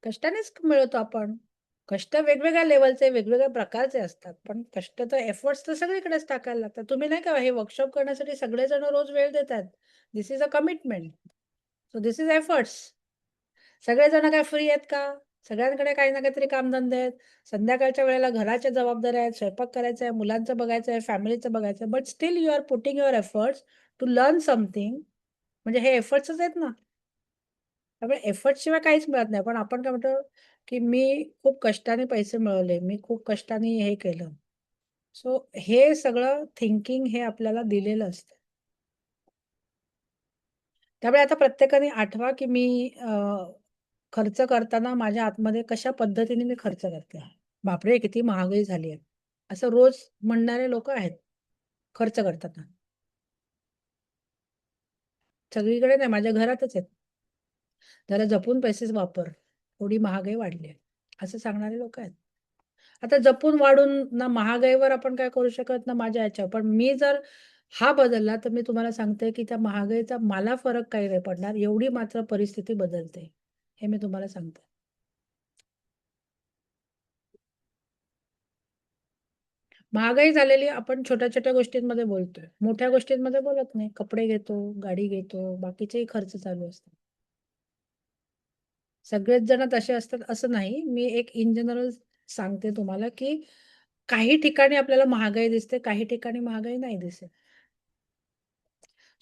कष्टानेच मिळवतो आपण. कष्ट वेगवेगळ्या लेव्हलचे, वेगवेगळ्या प्रकारचे असतात. पण कष्ट तर एफर्ट्स तर सगळीकडेच टाकायला लागतात. तुम्ही नाही का हे वर्कशॉप करण्यासाठी सगळेजण रोज वेळ देतात. This is a commitment. So this is efforts. सगळेजण काय फ्री आहेत का? सगळ्यांकडे काही ना काहीतरी कामधंदे आहेत. संध्याकाळच्या वेळेला घराच्या जबाबदाऱ्या आहेत, स्वयंपाक करायचा आहे, मुलांचं बघायचं आहे, फॅमिलीचं बघायचं आहे. But still you are putting your efforts to learn something. म्हणजे हे एफर्ट्सच आहेत ना. त्यामुळे एफर्टशिवाय काहीच मिळत नाही. पण आपण काय म्हणतो, की मी खूप कष्टाने पैसे मिळवले, मी खूप कष्टाने हे केलं. सो हे सगळं थिंकिंग हे आपल्याला दिलेलं असतं. त्यामुळे आता प्रत्येकाने आठवा, की मी खर्च करताना माझ्या आतमध्ये कशा पद्धतीने मी खर्च करते. बापरे! किती महागाई झाली आहे. असं रोज म्हणणारे लोकं आहेत, खर्च करताना. सगळीकडे नाही, माझ्या घरातच आहेत. जरा जपून पैसे वापर. थोडी महागाई वाढली आहे. असं सांगणारे लोकं आहेत. आता जपून वाढून ना महागाईवर आपण काय करू शकत ना माझ्या ह्याच्यावर. पण मी जर हा बदलला, तर मी तुम्हाला सांगते, की त्या महागाईचा मला फरक काही नाही पडणार. एवढी मात्र परिस्थिती बदलते. हे मी तुम्हाला सांगते. महागाई झालेली आपण छोट्या-छोट्या गोष्टींमध्ये बोलतोय. मोठ्या गोष्टींमध्ये बोलत नाही. कपडे घेतो, गाडी घेतो, बाकीचेही खर्च चालू असतात. सगळेच जण तसे असतात असं नाही. मी एक इन जनरल सांगते तुम्हाला, की काही ठिकाणी आपल्याला महागाई दिसते, काही ठिकाणी महागाई नाही दिसत.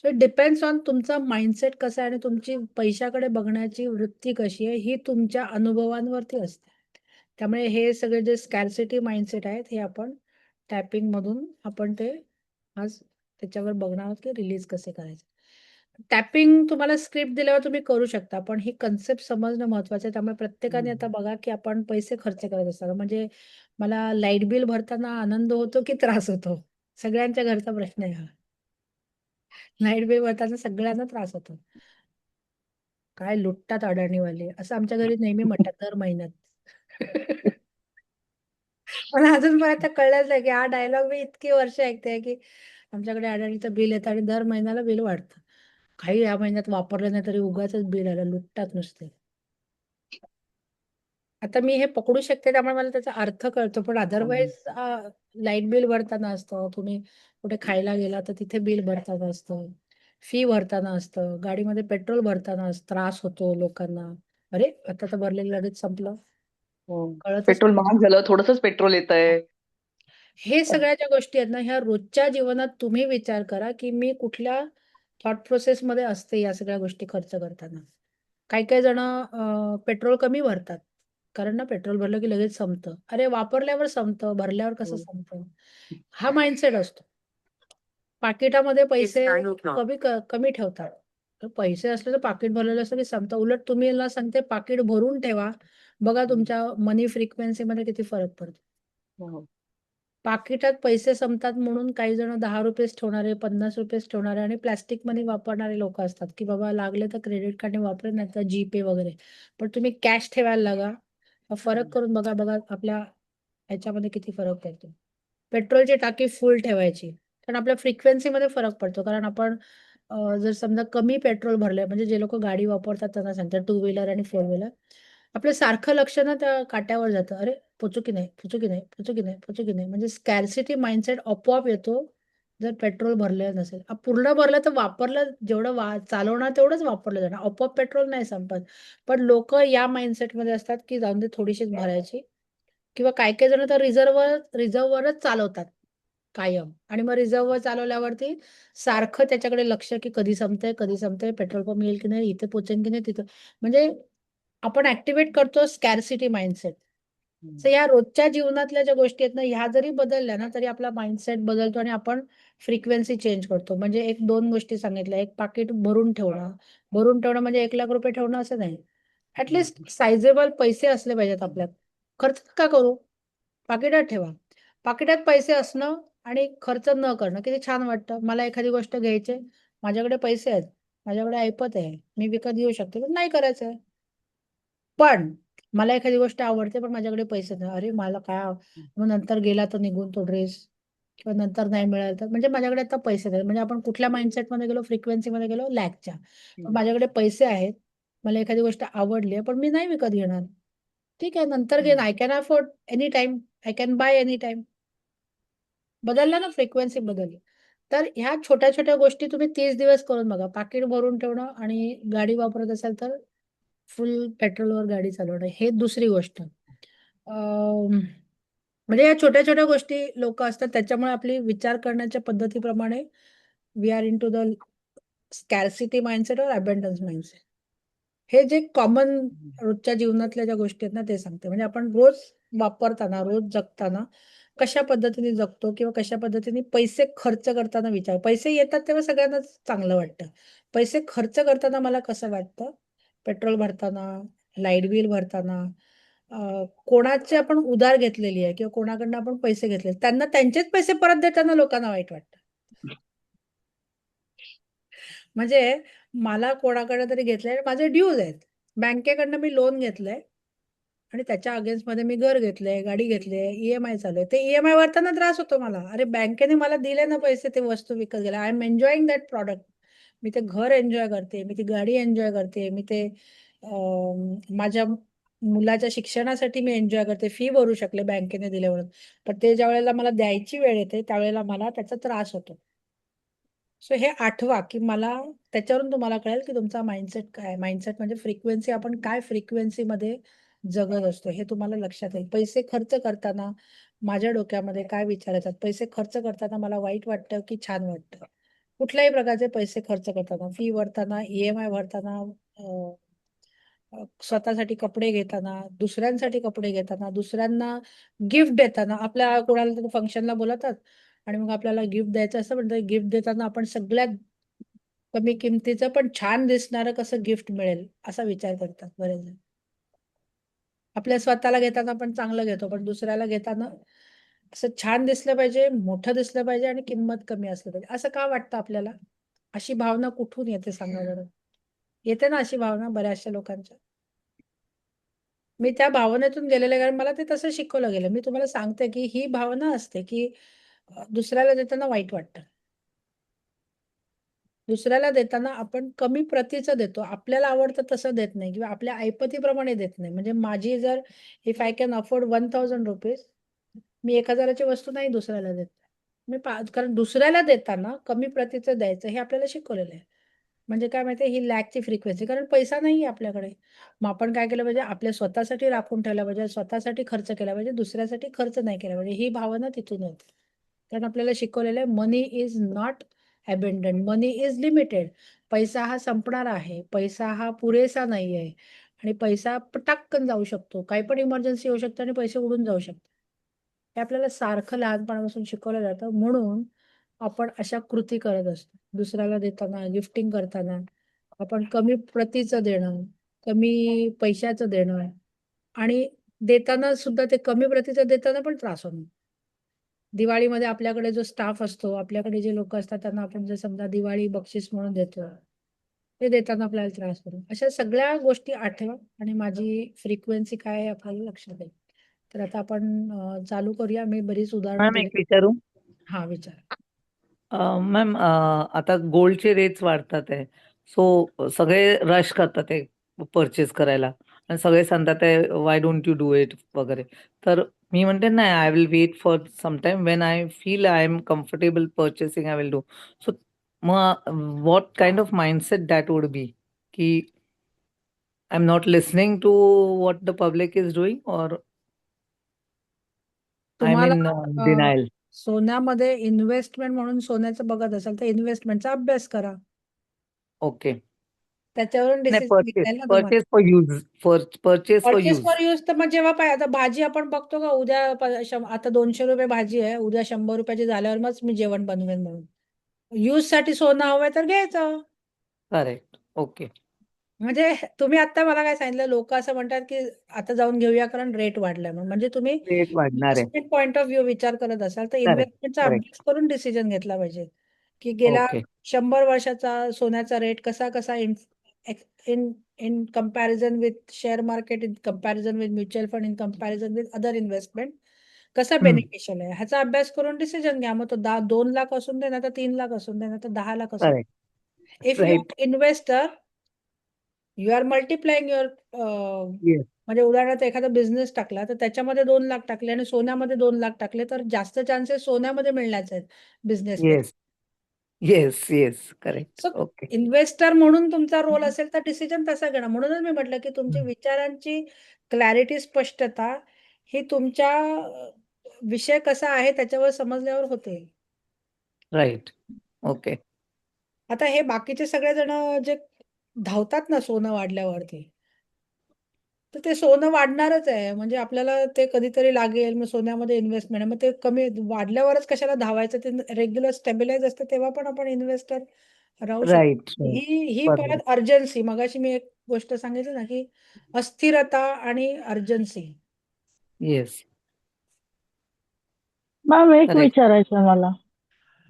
सो इट डिपेंड्स ऑन तुमचा माइंडसेट कसा आहे आणि तुमची पैशाकडे बघण्याची वृत्ती कशी आहे, ही तुमच्या अनुभवांवरती असते. त्यामुळे हे सगळे जे स्कॅर्सिटी माइंडसेट आहेत, हे आपण टॅपिंगमधून आपण ते आज त्याच्यावर बघणार आहोत, की रिलीज कसे करायचे. टॅपिंग तुम्हाला स्क्रिप्ट दिल्यावर तुम्ही करू शकता, पण ही कन्सेप्ट समजणं महत्त्वाचं आहे. त्यामुळे प्रत्येकाने आता बघा, की आपण पैसे खर्च करत असताना म्हणजे मला लाईट बिल भरताना आनंद होतो, की त्रास होतो? सगळ्यांच्या घरचा प्रश्न आहे हा. लाईट बिल भरताना सगळ्यांना त्रास होतो. काय लुटतात अडाणीवाले, असं आमच्या घरी नेहमी म्हणतात दर महिन्यात. मला अजूनपर्यंत कळलंच नाही, की हा डायलॉग मी इतकी वर्ष ऐकते, की आमच्याकडे अडाणीचं बिल येतं आणि दर महिन्याला बिल वाढतं. काही या महिन्यात वापरलं नाही तरी उगाचच बिल आलं, लुटतात नुसते. आता मी हे पकडू शकते त्यामुळे मला त्याचा अर्थ कळतो. पण अदरवाईज लाईट बिल भरताना असतं, तुम्ही कुठे खायला गेला तर तिथे बिल भरताना असतं, फी भरताना असतं, गाडीमध्ये पेट्रोल भरताना त्रास होतो लोकांना. अरे, आता तर भरलेलं लगेच संपलं. कळतच पेट्रोल महाग झालं, थोडंसंच पेट्रोल येतंय. हे सगळ्या ज्या गोष्टी आहेत ना, ह्या रोजच्या जीवनात तुम्ही विचार करा, की मी कुठल्या थॉट प्रोसेसमध्ये असते या सगळ्या गोष्टी खर्च करताना. काही-काही जण पेट्रोल कमी भरतात. कारण ना पेट्रोल भरलं की लगेच संपतं. अरे वापरल्यावर संपतं, भरल्यावर कसं संपतं? हा माइंडसेट असतो. पाकिटामध्ये पैसे कमी ठेवतात. तर पैसे असले तर पाकीट भरलेलं असतं की संपतं. उलट तुम्ही मला सांगते पाकीट भरून ठेवा. बघा तुमच्या मनी फ्रिक्वेन्सीमध्ये किती फरक पडतो. हो. पाकिटात पैसे संपतात म्हणून काही जण ₹10 ठेवणारे, ₹50 ठेवणारे आणि प्लास्टिक मनी वापरणारे लोकं असतात, की बाबा लागले तर क्रेडिट कार्डने वापरेन, नाहीतर जीपे वगैरे. पण तुम्ही कॅश ठेवायला लागा. फरक करून बघा, बघा आपल्या ह्याच्यामध्ये किती फरक पडतो. पेट्रोलची टाकी फुल ठेवायची. कारण आपल्या फ्रिक्वेन्सीमध्ये फरक पडतो. कारण आपण जर समजा कमी पेट्रोल भरलंय म्हणजे जे लोकं गाडी वापरतात त्यांना सांगतात टू व्हीलर आणि फोर व्हीलर. आपलं सारखं लक्ष ना त्या काट्यावर जातं. अरे, पोचू की नाही, पोचू की नाही, पोचू की नाही, पोचू की नाही. म्हणजे स्कॅर्सिटी माइंडसेट आपोआप येतो, जर पेट्रोल भरलेलं नसेल. पूर्ण भरलं तर वापरलं जेवढं चालवणार तेवढंच वापरलं जाणार. आपोआप पेट्रोल नाही संपत. पण लोकं या माइंडसेटमध्ये असतात, की जाऊन दे थोडीशीच भरायची किंवा काही-काही जण तर रिझर्व्हवरच चालवतात कायम आणि मग रिझर्व्हवर चालवल्यावरती सारखं त्याच्याकडे लक्ष, की कधी संपतंय, कधी संपतंय, पेट्रोल पंप येईल की नाही, इथे पोहोचेन की नाही, तिथं. म्हणजे आपण ॲक्टिव्हेट करतो स्कॅर्सिटी माइंडसेट. सो या रोजच्या जीवनातल्या ज्या गोष्टी आहेत ना, ह्या जरी बदलल्या ना, तरी आपला माइंडसेट बदलतो आणि आपण फ्रिक्वेन्सी चेंज करतो. म्हणजे 1-2 गोष्टी सांगितल्या. एक पाकीट भरून ठेवणं. भरून ठेवणं म्हणजे ₹1,00,000 ठेवणं असं नाही. ॲट लिस्ट सायझेबल पैसे असले पाहिजेत आपल्यात. खर्च नका करू. पाकिटात ठेवा. पाकिटात पैसे असणं आणि खर्च न करणं किती छान वाटतं. मला एखादी गोष्ट घ्यायची आहे, माझ्याकडे पैसे आहेत, माझ्याकडे ऐपत आहे, मी विकत घेऊ शकते, पण नाही करायचं आहे. पण मला एखादी गोष्ट आवडते, पण माझ्याकडे पैसे नाही. अरे, मला काय मग नंतर गेला तर निघून तो ड्रेस किंवा नंतर नाही मिळाला तर म्हणजे माझ्याकडे आता पैसे नाहीत. म्हणजे आपण कुठल्या माइंडसेटमध्ये गेलो, फ्रिक्वेन्सीमध्ये गेलो, लॅकच्या. पण माझ्याकडे पैसे आहेत, मला एखादी गोष्ट आवडली आहे, पण मी नाही विकत घेणार. ठीक आहे, नंतर घेईन. I can afford any time. I can by any time. बदलला ना, फ्रिक्वेन्सी बदलली. तर ह्या छोट्या-छोट्या गोष्टी तुम्ही 30 दिवस करून बघा. पाकीट भरून ठेवणं आणि गाडी वापरत असाल तर फुल पेट्रोलवर गाडी चालवणं. हे दुसरी गोष्ट. म्हणजे या छोट्या-छोट्या गोष्टी लोकं असतात त्याच्यामुळे आपली विचार करण्याच्या पद्धतीप्रमाणे we are into the scarcity mindset और अबंडन्स माइंडसेट. हे जे कॉमन रोजच्या जीवनातल्या ज्या गोष्टी आहेत ना, ते सांगते. म्हणजे आपण रोज वापरताना, रोज जगताना कशा पद्धतीने जगतो किंवा कशा पद्धतीने पैसे खर्च करताना विचार. पैसे येतात तेव्हा सगळ्यांनाच चांगलं वाटतं. पैसे खर्च करताना मला कसं वाटतं, पेट्रोल भरताना, लाईट बिल भरताना, कोणाची आपण उधार घेतलेली आहे किंवा कोणाकडनं आपण पैसे घेतले, त्यांना त्यांचेच पैसे परत देताना लोकांना वाईट वाटतं. म्हणजे मला कोणाकडनं तरी घेतलंय, माझे ड्यूज आहेत. बँकेकडनं मी लोन घेतलंय आणि त्याच्या अगेन्स्टमध्ये मी घर घेतलंय, गाडी घेतली आहे, ई-एम-आय चालू आहे. ते ई-एम-आय भरताना त्रास होतो मला. अरे, बँकेने मला दिले ना पैसे ते वस्तू विकत घ्यायला. I am enjoying that product. मी ते घर एन्जॉय करते, मी ती गाडी एन्जॉय करते, मी ते माझ्या मुलाच्या शिक्षणासाठी मी एन्जॉय करते. फी भरू शकले बँकेने दिले म्हणून. पण ते ज्यावेळेला मला द्यायची वेळ येते, त्यावेळेला मला त्याचा त्रास होतो. सो हे आठवा, की मला त्याच्यावरून तुम्हाला कळेल, की तुमचा माइंडसेट काय आहे. माइंडसेट म्हणजे फ्रिक्वेन्सी, आपण काय फ्रिक्वेन्सीमध्ये जगत असतो हे तुम्हाला लक्षात येईल. पैसे खर्च करताना माझ्या डोक्यामध्ये काय विचार येतात? पैसे खर्च करताना मला वाईट वाटतं, की छान वाटतं? कुठल्याही प्रकारचे पैसे खर्च करताना, फी भरताना, ई-एम-आय भरताना, अ, स्वतःसाठी कपडे घेताना, दुसऱ्यांसाठी कपडे घेताना, दुसऱ्यांना गिफ्ट देताना, आपल्या कोणाला तरी फंक्शनला बोलवतात आणि मग आपल्याला गिफ्ट द्यायचं असतं, पण ते गिफ्ट देताना आपण सगळ्यात कमी किमतीचं पण छान दिसणारं कसं गिफ्ट मिळेल, असा विचार करतात बरेच जण. आपल्या स्वतःला घेताना आपण चांगलं घेतो, पण दुसऱ्याला घेताना असं छान दिसलं पाहिजे, मोठं दिसलं पाहिजे आणि किंमत कमी असली पाहिजे. असं का वाटतं आपल्याला? अशी भावना कुठून येते सांगा बरं? येते ना अशी भावना बऱ्याचशा लोकांच्या. मी त्या भावनेतून गेलेले आहे, कारण मला ते तसं शिकवलं गेलं. मी तुम्हाला सांगते, की ही भावना असते, की दुसऱ्याला देताना वाईट वाटतं. दुसऱ्याला देताना आपण कमी प्रतीचं देतो. आपल्याला आवडतं तसं देत नाही किंवा आपल्या ऐपतीप्रमाणे देत नाही. म्हणजे माझी जर इफ आय कॅन अफोर्ड ₹1000 मी 1000 ची वस्तू नाही दुसऱ्याला देत. कारण दुसऱ्याला देताना कमी प्रतीचं द्यायचं हे आपल्याला शिकवलेलं आहे. म्हणजे काय माहिती ही लॅकची फ्रिक्वेन्सी, कारण पैसा नाहीये आपल्याकडे. मग आपण काय केलं पाहिजे, आपल्या स्वतःसाठी राखून ठेवला पाहिजे, स्वतःसाठी खर्च केला पाहिजे, दुसऱ्यासाठी खर्च नाही केला पाहिजे. ही भावना तिथून येते. कारण आपल्याला शिकवलेलं आहे money is not abundant, money is limited. पैसा हा संपणारा आहे. पैसा हा पुरेसा नाही आहे आणि पैसा पटाक्कन जाऊ शकतो. काही पण इमर्जन्सी येऊ शकते आणि पैसे उडून जाऊ शकतात. हे आपल्याला सारखं लहानपणापासून शिकवलं जातं. म्हणून आपण अशा कृती करत असतो. दुसऱ्याला देताना, गिफ्टिंग करताना आपण कमी प्रतीचं देणं, कमी पैशाचं देणं आणि देताना सुद्धा ते कमी प्रतीचं देताना पण त्रास होणं. दिवाळीमध्ये आपल्याकडे जो स्टाफ असतो, आपल्याकडे जे लोकं असतात त्यांना आपण जर समजा दिवाळी बक्षीस म्हणून देतो, ते देताना आपल्याला त्रास होतो. अशा सगळ्या गोष्टी आठवा आणि माझी फ्रिक्वेन्सी काय आहे आपल्याला लक्षात येईल. तर आता आपण चालू करूया. मी बरीच उदाहरणं मॅम दिली. एक विचारू? हां, विचारा. मॅम आता गोल्डचे रेट्स वाढतात आहे. सो सगळे रश करतात आहे परचेस करायला. आणि सगळे सांगतात आहे why don't you do it वगैरे. तर मी म्हणते नाही, I will wait for some time when I feel I am comfortable purchasing I will do. So मग what kind of mindset that would be, की I am not listening to what the public is doing और I am तुम्हाला in a, denial? सोन्यामध्ये investment म्हणून सोन्याचं बघत असाल तर इन्व्हेस्टमेंटचा अभ्यास करा. ओके. त्याच्यावरून नाही, डिसिजन घेता पर्चेस येईल ना तुम्हाला. Purchase for use, purchase for purchase use. For use तर मग जेव्हा पाहिजे आता भाजी आपण बघतो का उद्या आता 200 रुपये भाजी आहे, उद्या 100 रुपयाची झाल्यावर मग मी जेवण बनवेन म्हणून. यूज साठी सोनं हवंय तर घ्यायचं. करेक्ट. ओके. म्हणजे तुम्ही आता मला काय सांगितलं, लोक असं म्हणतात की आता जाऊन घेऊया कारण रेट वाढलाय म्हणून. म्हणजे तुम्ही रेट वाढणार आहे. इन्व्हेस्टमेंट पॉईंट ऑफ व्ह्यू विचार करत असाल तर करेक्ट, इन्व्हेस्टमेंटचा करेक्ट. अभ्यास करून डिसिजन घेतला पाहिजे की गेल्या ओके. 100 वर्षाचा सोन्याचा रेट कसा कसा in in in comparison with share market, in comparison with mutual fund, in comparison with other investment कसा हं. बेनिफिशियल आहे ह्याचा अभ्यास करून डिसिजन घ्या. मग तो 2 लाख असून दे ना तर 3 लाख असून दे ना तर 10 लाख असून करेक्ट. दे. If you right. Are investor, you are multiplying your yes. म्हणजे उदाहरणार्थ एखादा बिझनेस टाकला तर त्याच्यामध्ये 2 लाख टाकले आणि सोन्यामध्ये 2 लाख टाकले तर जास्त चान्सेस सोन्यामध्ये मिळण्याचे आहेत बिझनेसपेक्षा. Yes. Yes, yes. Correct. So okay. Investor म्हणून तुमचा रोल असेल तर डिसिजन तसा घेणं. म्हणूनच मी म्हटलं की तुमची हं. विचारांची क्लॅरिटी, स्पष्टता ही तुमच्या विषय कसा आहे त्याच्यावर समजल्यावर होते. राइट. ओके. आता हे बाकीचे सगळेजण जे धावतात ना सोनं वाढल्यावरती, तर ते सोनं वाढणारच आहे. म्हणजे आपल्याला ते कधीतरी लागेल, मग सोन्यामध्ये इन्व्हेस्टमेंट आहे. मग ते कमी वाढल्यावरच कशाला धावायचं? ते रेग्युलर स्टॅबिलाईज असतं तेव्हा पण आपण इन्व्हेस्टर राहू शकतो. Right, right. ही बरोबर. परत अर्जन्सी मगाशी मी एक गोष्ट सांगितली ना, की अस्थिरता आणि अर्जन्सी. येस. मॅम एक करेक्ट. विचारायचं मला.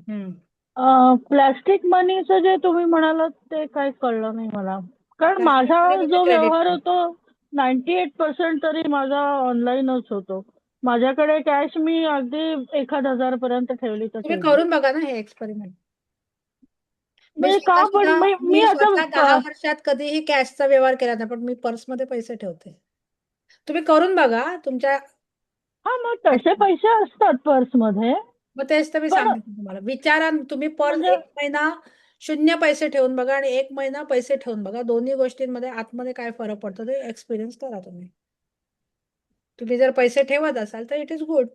हं. प्लास्टिक मनीचं जे तुम्ही म्हणालात ते काही कळलं नाही मला. कारण प्लास्टिक माझा मनी म्हणजे जो क्रेडिट. व्यवहार होतो 98% तरी माझा ऑनलाईनच होतो. माझ्याकडे कॅश मी अगदी 1,000 पर्यंत ठेवली तर तुम्ही ठेवली. करून बघा ना हे एक्सपेरिमेंट. मी म्हणजे का स्वतः पण सुद्धा मी मी आता स्वतः 10 वर्षात कधीही कॅशचा व्यवहार केला नाही, पण मी पर्समध्ये पैसे ठेवते. तुम्ही करून बघा तुमच्या हा मग तसे पैसे असतात पर्समध्ये. मग तेच तर मी पण सांगते तुम्हाला. विचारा तुम्ही म्हणजे 1 महिना 0 पैसे ठेवून बघा आणि 1 महिना पैसे ठेवून बघा. दोन्ही गोष्टींमध्ये आतमध्ये काय फरक पडतो ते एक्सपिरियन्स करा तुम्ही. तुम्ही जर पैसे ठेवत असाल तर इट इज गुड.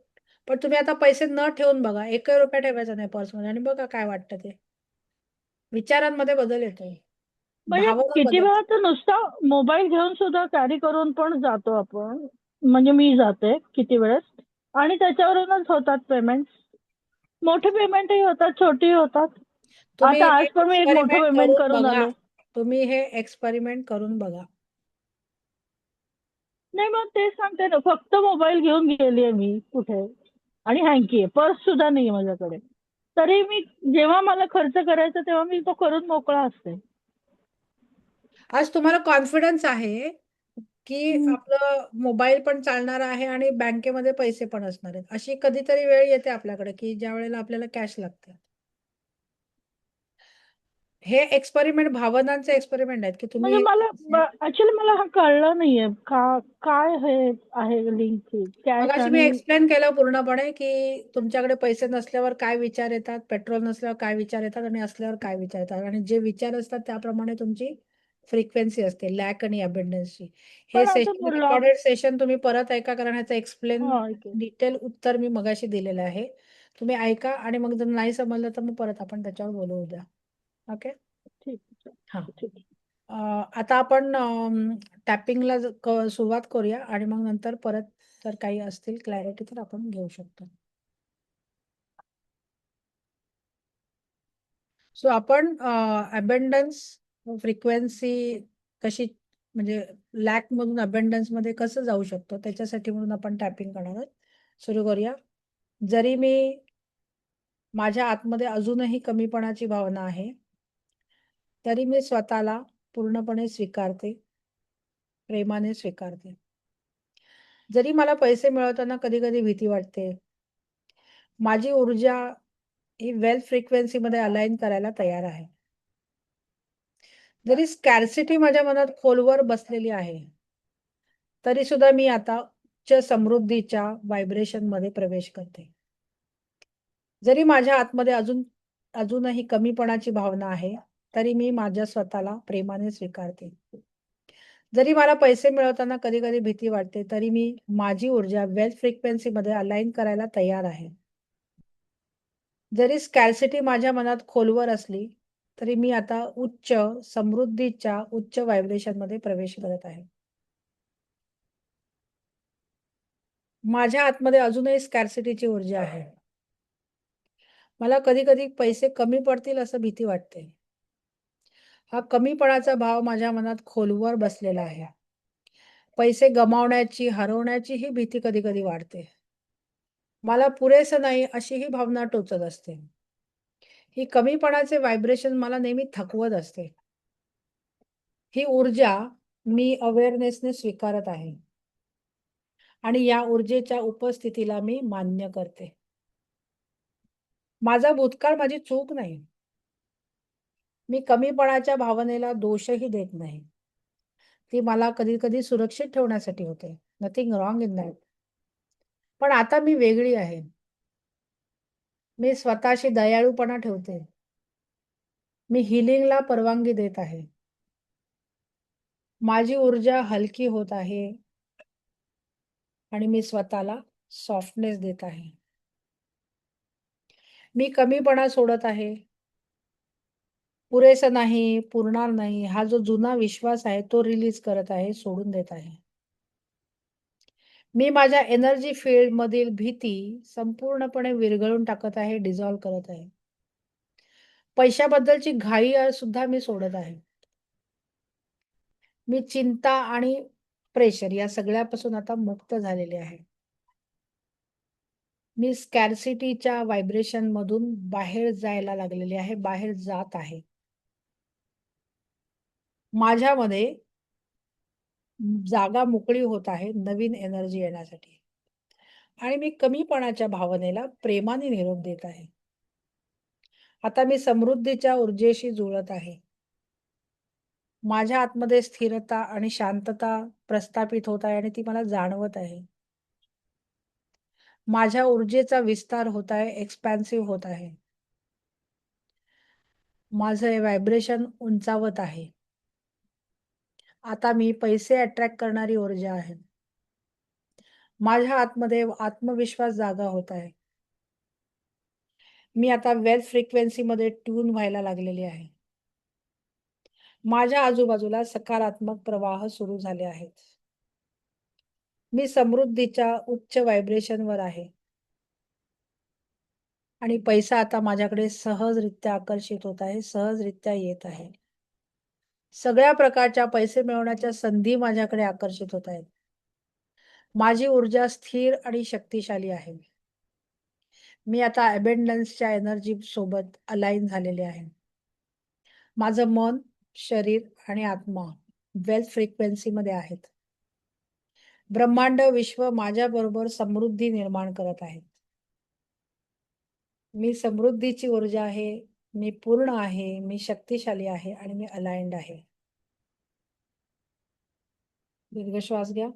पण तुम्ही आता पैसे न ठेवून बघा. 1 रुपया ठेवायचा नाही पर्समध्ये आणि बघा काय वाटतं ते. विचारांमध्ये बदल येतो. म्हणजे भावना किती बदलतात. वेळा तर नुसता मोबाईल घेऊन सुद्धा कॅरी करून पण जातो आपण. म्हणजे मी जाते किती वेळेस आणि त्याच्यावरूनच होतात पेमेंट. मोठे पेमेंटही होतात, छोटी होतात. तुम्ही आता हे आज पण मी एक मोठं एक्सपेरिमेंट पेमेंट करून करून बघा. आले. तुम्ही हे एक्सपेरिमेंट करून बघा. नाही मग तेच सांगते ना, फक्त मोबाईल घेऊन गेलीये मी कुठे आणि हँकी आहे, पर्स सुद्धा नाहीये माझ्याकडे. तरी मी जेव्हा मला खर्च करायचा तेव्हा मी तो करून मोकळा असते. आज तुम्हाला कॉन्फिडन्स आहे, की हम्म. आपलं मोबाईल पण चालणार आहे आणि बँकेमध्ये पैसे पण असणार आहेत. अशी कधीतरी वेळ येते आपल्याकडे, की ज्यावेळेला आपल्याला कॅश लागते. हे एक्सपेरिमेंट भावनांचे एक्सपेरिमेंट आहेत, की म्हणजे तुम्ही मला ऍक्च्युली मला हा कळलं नाहीये काय हे आहे लिंक कॅश मगाशी मी आणि एक्सप्लेन केलं पूर्णपणे, की तुमच्याकडे पैसे नसल्यावर काय विचार येतात, पेट्रोल नसल्यावर काय विचार येतात आणि असल्यावर काय विचार येतात आणि जे विचार असतात त्याप्रमाणे तुमची फ्रिक्वेन्सी असते, लॅक आणि अबंडन्सची. हे पण आता सेशन बोलला. रेकॉर्डेड सेशन तुम्ही परत ऐका कारण ह्याचं एक्सप्लेन हा ऐकेल. डिटेल उत्तर मी मगाशी दिलेलं आहे. तुम्ही ऐका आणि मग जर नाही समजलं तर मग परत आपण त्याच्यावर बोलू उद्या. ओके? ठीक आहे, हां. ठीक आहे. आता आपण टॅपिंगला सुरुवात करूया आणि मग नंतर परत जर काही असतील क्लॅरिटी तर आपण घेऊ शकतो. सो आपण अबंडन्स फ्रिक्वेन्सी कशी म्हणजे लॅक मधून अबंडन्स मध्ये कसं जाऊ शकतो त्याच्यासाठी म्हणून आपण टॅपिंग करणार आहोत. सुरू करूया. जरी मी माझ्या आतमध्ये अजूनही कमीपणाची भावना आहे, तरी मी स्वतःला पूर्णपणे स्वीकारते, प्रेमाने स्वीकारते. जरी मला पैसे मिळवताना कधी-कधी भीती वाटते, माझी ऊर्जा ही वेल्थ फ्रिक्वेन्सीमध्ये अलाइन करायला तयार आहे. जरी स्कॅर्सिटी माझ्या मनात खोलवर बसलेली आहे, तरी सुद्धा मी आता उच्च समृद्धीच्या व्हायब्रेशन मध्ये प्रवेश करते. जरी माझ्या आतमध्ये अजूनही कमीपणाची भावना आहे, तरी मी माझ्या स्वतःला प्रेमाने स्वीकारते. जरी मला पैसे मिळवताना कधी-कधी भीती वाटते, तरी मी माझी ऊर्जा वेल्थ फ्रिक्वेन्सीमध्ये अलाइन करायला तयार आहे. जरी स्कॅर्सिटी माझ्या मनात खोलवर असली, तरी मी आता उच्च समृद्धीच्या उच्च व्हायब्रेशनमध्ये प्रवेश करत आहे. माझ्या आतमध्ये अजूनही स्कॅर्सिटीची ऊर्जा आहे. मला कधी-कधी पैसे कमी पडतील असं भीती वाटते. हा कमीपणाचा भाव माझ्या मनात खोलवर बसलेला आहे. पैसे गमावण्याची, हरवण्याची ही भीती कधी-कधी वाटते. मला पुरेसं नाही अशी ही भावना टोचत असते. ही कमीपणाचे व्हायब्रेशन मला नेहमी थकवत असते. ही ऊर्जा मी अवेअरनेसने स्वीकारत आहे आणि या ऊर्जेच्या उपस्थितीला मी मान्य करते. माझा भूतकाळ माझी चूक नाही. मी कमीपणाच्या भावनेला दोषही देत नाही. ती मला कधी-कधी सुरक्षित ठेवण्यासाठी होते. Nothing wrong in that. पण आता मी वेगळी आहे. मी स्वतःशी दयाळूपणा ठेवते. मी हीलिंगला परवानगी देत आहे. माझी ऊर्जा हलकी होत आहे आणि मी स्वतःला सॉफ्टनेस देत आहे. मी कमीपणा सोडत आहे. पुरेसं नाही, पुरणार नाही, हा जो जुना विश्वास आहे तो रिलीज करत आहे, सोडून देत आहे. मी माझ्या एनर्जी फील्डमधील भीती संपूर्णपणे विरघळून टाकत आहे, डिझॉल्व्ह करत आहे. पैशाबद्दलची घाई सुद्धा मी सोडत आहे. मी चिंता आणि प्रेशर या सगळ्यापासून आता मुक्त झालेले आहे. मी स्कॅर्सिटीच्या व्हायब्रेशन मधून बाहेर जायला लागलेले आहे, बाहेर जात आहे. माझ्यामध्ये जागा मोकळी होत आहे नवीन एनर्जी येण्यासाठी आणि मी कमीपणाच्या भावनेला प्रेमाने निरोप देत आहे. आता मी समृद्धीच्या ऊर्जेशी जुळत आहे. माझ्या आतमध्ये स्थिरता आणि शांतता प्रस्थापित होत आहे आणि ती मला जाणवत आहे. माझ्या ऊर्जेचा विस्तार होत आहे, एक्सपॅन्सिव्ह होत आहे. माझं व्हायब्रेशन उंचावत आहे. आता मी पैसे अट्रॅक्ट करणारी ऊर्जा आहे. माझ्या आतमध्ये आत्मविश्वास जागा होत आहे. मी आता वेल्थ फ्रिक्वेन्सीमध्ये ट्यून व्हायला लागलेली आहे. माझ्या आजूबाजूला सकारात्मक प्रवाह सुरू झाले आहेत. मी समृद्धीच्या उच्च व्हायब्रेशनवर आहे. आणि पैसा आता माझ्याकडे सहजरित्या आकर्षित होत आहे, सहजरित्या येत आहे. सगळ्या प्रकारच्या पैसे मिळवण्याच्या संधी माझ्याकडे आकर्षित होत आहेत. माझी ऊर्जा स्थिर आणि शक्तिशाली आहे. मी आता अबंडन्सच्या एनर्जी सोबत अलाइन झालेले आहे. माझं मन, शरीर आणि आत्मा वेल्थ फ्रिक्वेन्सीमध्ये आहेत. ब्रह्मांड, विश्व माझ्याबरोबर समृद्धी निर्माण करत आहेत. मी समृद्धीची ऊर्जा आहे, मी पूर्ण आहे, मी शक्तिशाली आहे आणि मी अलाइन्ड आहे. दीर्घ श्वास घ्या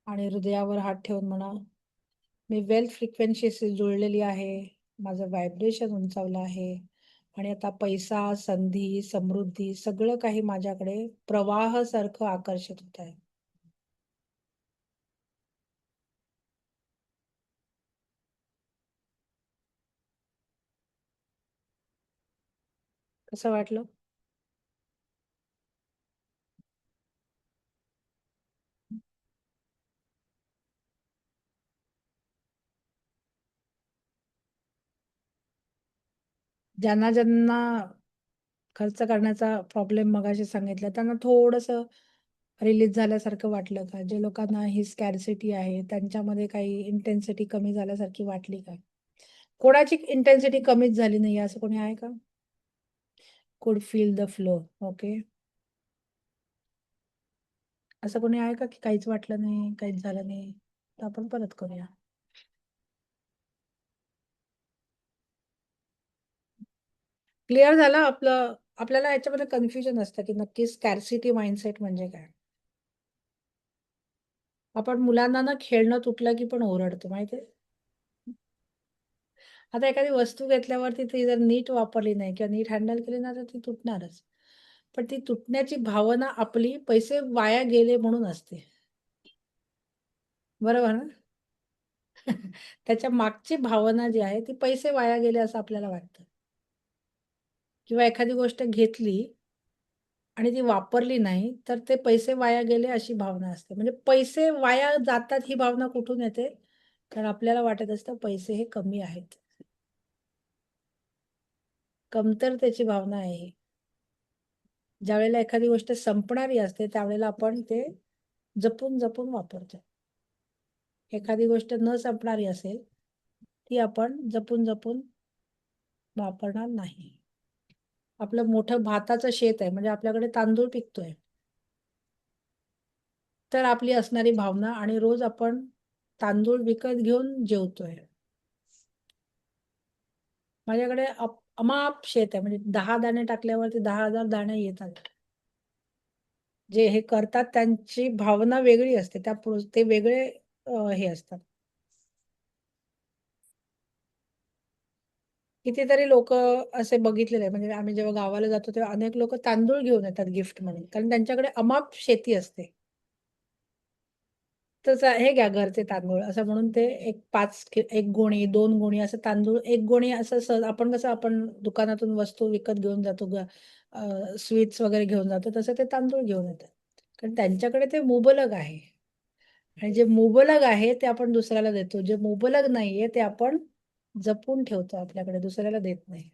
आणि हृदयावर हात ठेवून म्हणा, मी वेल्थ फ्रिक्वेन्सीशी जुळलेली आहे. माझं व्हायब्रेशन उंचावलं आहे आणि आता पैसा, संधी, समृद्धी सगळं काही माझ्याकडे प्रवाहासारखं आकर्षित होत आहे. कसं वाटलं? ज्यांना खर्च करण्याचा प्रॉब्लेम मगाशी सांगितला, त्यांना थोडंसं रिलीज झाल्यासारखं वाटलं का? जे लोकांना ही स्कॅर्सिटी आहे, त्यांच्यामध्ये काही इंटेन्सिटी कमी झाल्यासारखी वाटली का? कोणाची इंटेन्सिटी कमीच झाली नाही असं कोणी आहे का? कुड फील द फ्लो. ओके. असं कोणी आहे का की काहीच वाटलं नाही, काहीच झालं नाही? तर आपण परत करूया. क्लिअर झालं आपलं. आपल्याला याच्यामध्ये कन्फ्युजन असतं की नक्की स्कॅर्सिटी माइंडसेट म्हणजे काय. आपण मुलांना ना खेळणं तुटलं की पण ओरडतो माहितीये. आता एखादी वस्तू घेतल्यावरती ती जर नीट वापरली नाही किंवा नीट हँडल केली ना तर ती तुटणारच. पण ती तुटण्याची भावना आपली पैसे वाया गेले म्हणून असते. बरोबर ना? त्याच्या मागची भावना जी आहे ती पैसे वाया गेले असं आपल्याला वाटतं. किंवा एखादी गोष्ट घेतली आणि ती वापरली नाही, तर ते पैसे वाया गेले अशी भावना असते. म्हणजे पैसे वाया जातात ही भावना कुठून येते? कारण आपल्याला वाटत असतं पैसे हे कमी आहेत. कमतरतेची भावना आहे ही. ज्यावेळेला एखादी गोष्ट संपणारी असते, त्यावेळेला आपण ते जपून वापरतो. एखादी गोष्ट न संपणारी असेल, ती आपण जपून वापरणार नाही. आपलं मोठं भाताचं शेत आहे, म्हणजे आपल्याकडे तांदूळ पिकतोय. तर आपली असणारी भावना आणि रोज आपण तांदूळ विकत घेऊन जेवतोय. माझ्याकडे अमाप शेत आहे, म्हणजे 10 दाणे टाकल्यावरती 10,000 दाणे येतात. जे हे करतात त्यांची भावना वेगळी असते. ते वेगळे हे असतात. कितीतरी लोकं असे बघितलेले आहे. म्हणजे आम्ही जेव्हा गावाला जातो तेव्हा अनेक लोकं तांदूळ घेऊन येतात गिफ्ट म्हणून. कारण त्यांच्याकडे अमाप शेती असते. तर हे घ्या घरचे तांदूळ असं म्हणून ते एक 1 गोणी, 2 गोणी असं तांदूळ 1 गोणी असं सहज आपण कसं आपण दुकानातून वस्तू विकत घेऊन जातो स्वीट्स वगैरे घेऊन जातो तसं ते तांदूळ घेऊन येतात. कारण त्यांच्याकडे ते मुबलक आहे. आणि जे मुबलक आहे ते आपण दुसऱ्याला देतो. जे मुबलक नाहीये ते आपण जपून ठेवतो आपल्याकडे, दुसऱ्याला देत नाही.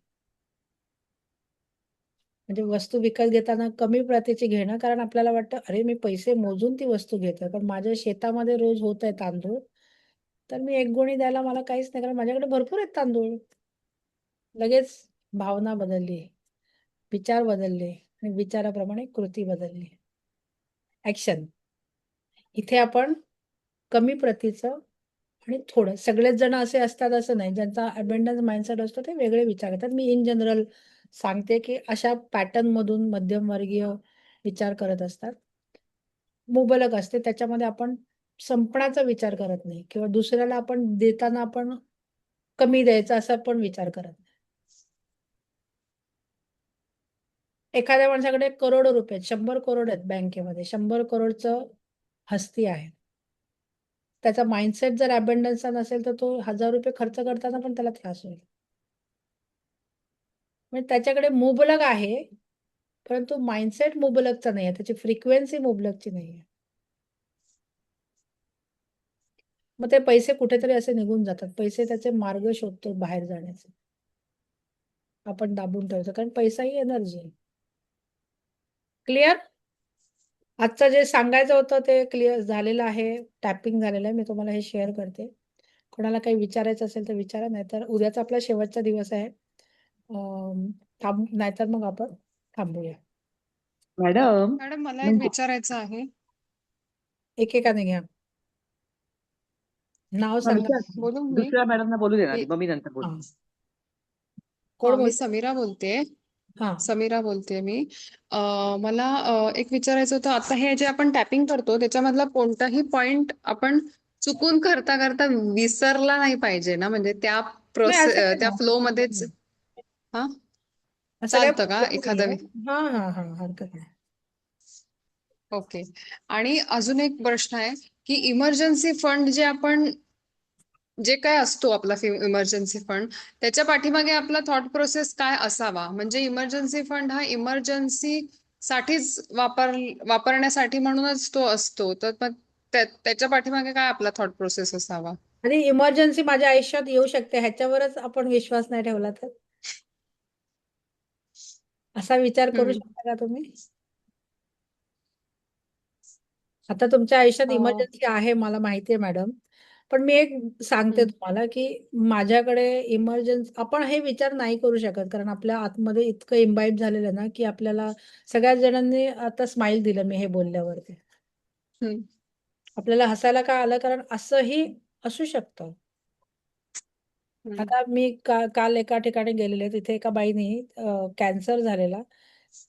म्हणजे वस्तू विकत घेताना कमी प्रतीची घेणं, कारण आपल्याला वाटतं, "अरे, मी पैसे मोजून ती वस्तू घेतोय, पण माझ्या शेतामध्ये रोज होतंय तांदूळ, तर मी 1 गोणी द्यायला मला काहीच नाही, कारण माझ्याकडे भरपूर आहेत तांदूळ." लगेच भावना बदलली, विचार बदलले आणि विचाराप्रमाणे कृती बदलली. ॲक्शन. इथे आपण कमी प्रतीचं आणि थोडं सगळेच जण असे असतात असं नाही. ज्यांचा अबंडन्स माइंडसेट असतो ते वेगळे विचार करतात. मी इन जनरल सांगते, की अशा पॅटर्नमधून मध्यमवर्गीय विचार करत असतात. मुबलक असते त्याच्यामध्ये आपण संपण्याचा विचार करत नाही किंवा दुसऱ्याला आपण देताना आपण कमी द्यायचा असा पण विचार करत नाही. एखाद्या माणसाकडे करोडो रुपये आहेत, 100 करोड आहेत बँकेमध्ये, 100 करोडचं हस्ती आहे. त्याचा माइंडसेट जर अबंडन्सचा नसेल, तर तो ₹1000 खर्च करताना पण त्याला त्रास होईल. म्हणजे त्याच्याकडे मुबलक आहे, परंतु माइंडसेट मुबलकचा नाहीये. त्याची फ्रिक्वेन्सी मुबलकची नाहीये. मग ते पैसे कुठेतरी असे निघून जातात. पैसे त्याचे मार्ग शोधतो बाहेर जाण्याचे. आपण दाबून ठेवतो. कारण पैसा ही एनर्जी आहे. क्लिअर? आजचं जे सांगायचं होतं ते क्लिअर झालेलं आहे. टॅपिंग झालेलं आहे. मी तुम्हाला हे शेअर करते. कोणाला काही विचारायचं असेल तर विचारा, नाहीतर उद्याचा आपला शेवटचा दिवस आहे. नाहीतर मग आपण थांबूया. मॅडम मॅडम मला एक म्हणजे विचारायचं आहे. एकेकाने घ्या. नाव हा सांगा. विचार बोलू मी? दुसऱ्या मॅडमना बोलू दे ना, मी मग मी नंतर बोलते. हां. कोण मी बोलतंय? समीरा बोलतेय. हां. समीरा बोलतेय मी. मला एक विचारायचं होतं, आता हे जे आपण टॅपिंग करतो त्याच्यामधला कोणताही पॉइंट आपण चुकून करता करता विसरला नाही पाहिजे ना, म्हणजे त्या नाही असं काही त्या नाही. फ्लो मध्येच हा असं काही चालतं का प्रॉब्लेम एखादा नाहीये. हां. हरकत नाही. ओके. आणि अजून एक प्रश्न आहे की इमर्जन्सी फंड जे काय असतो आपला इमर्जन्सी फंड, त्याच्या पाठीमागे आपला थॉट प्रोसेस काय असावा? म्हणजे इमर्जन्सी फंड हा इमर्जन्सी साठीच वापरण्यासाठी म्हणूनच तो असतो. तर मग त्याच्या पाठीमागे काय आपला थॉट प्रोसेस असावा? आणि इमर्जन्सी माझ्या आयुष्यात येऊ शकते ह्याच्यावरच आपण विश्वास नाही ठेवला तर? असा विचार करू हम्म. शकता का तुम्ही? आता तुमच्या आयुष्यात अं, इमर्जन्सी आहे मला माहिती आहे मॅडम. पण मी एक सांगते हम्म. तुम्हाला, की माझ्याकडे इमर्जन्सी आपण हे विचार नाही करू शकत. कारण आपल्या आतमध्ये इतकं इम्बाईब झालेलं आहे ना, की आपल्याला सगळ्याच जणांनी आता स्माईल दिलं मी हे बोलल्यावरती. हम्म. आपल्याला हसायला का आलं? कारण असंही असू शकतं. आता मी काल एका ठिकाणी गेलेले, तिथे एका बाईने कॅन्सर झालेला,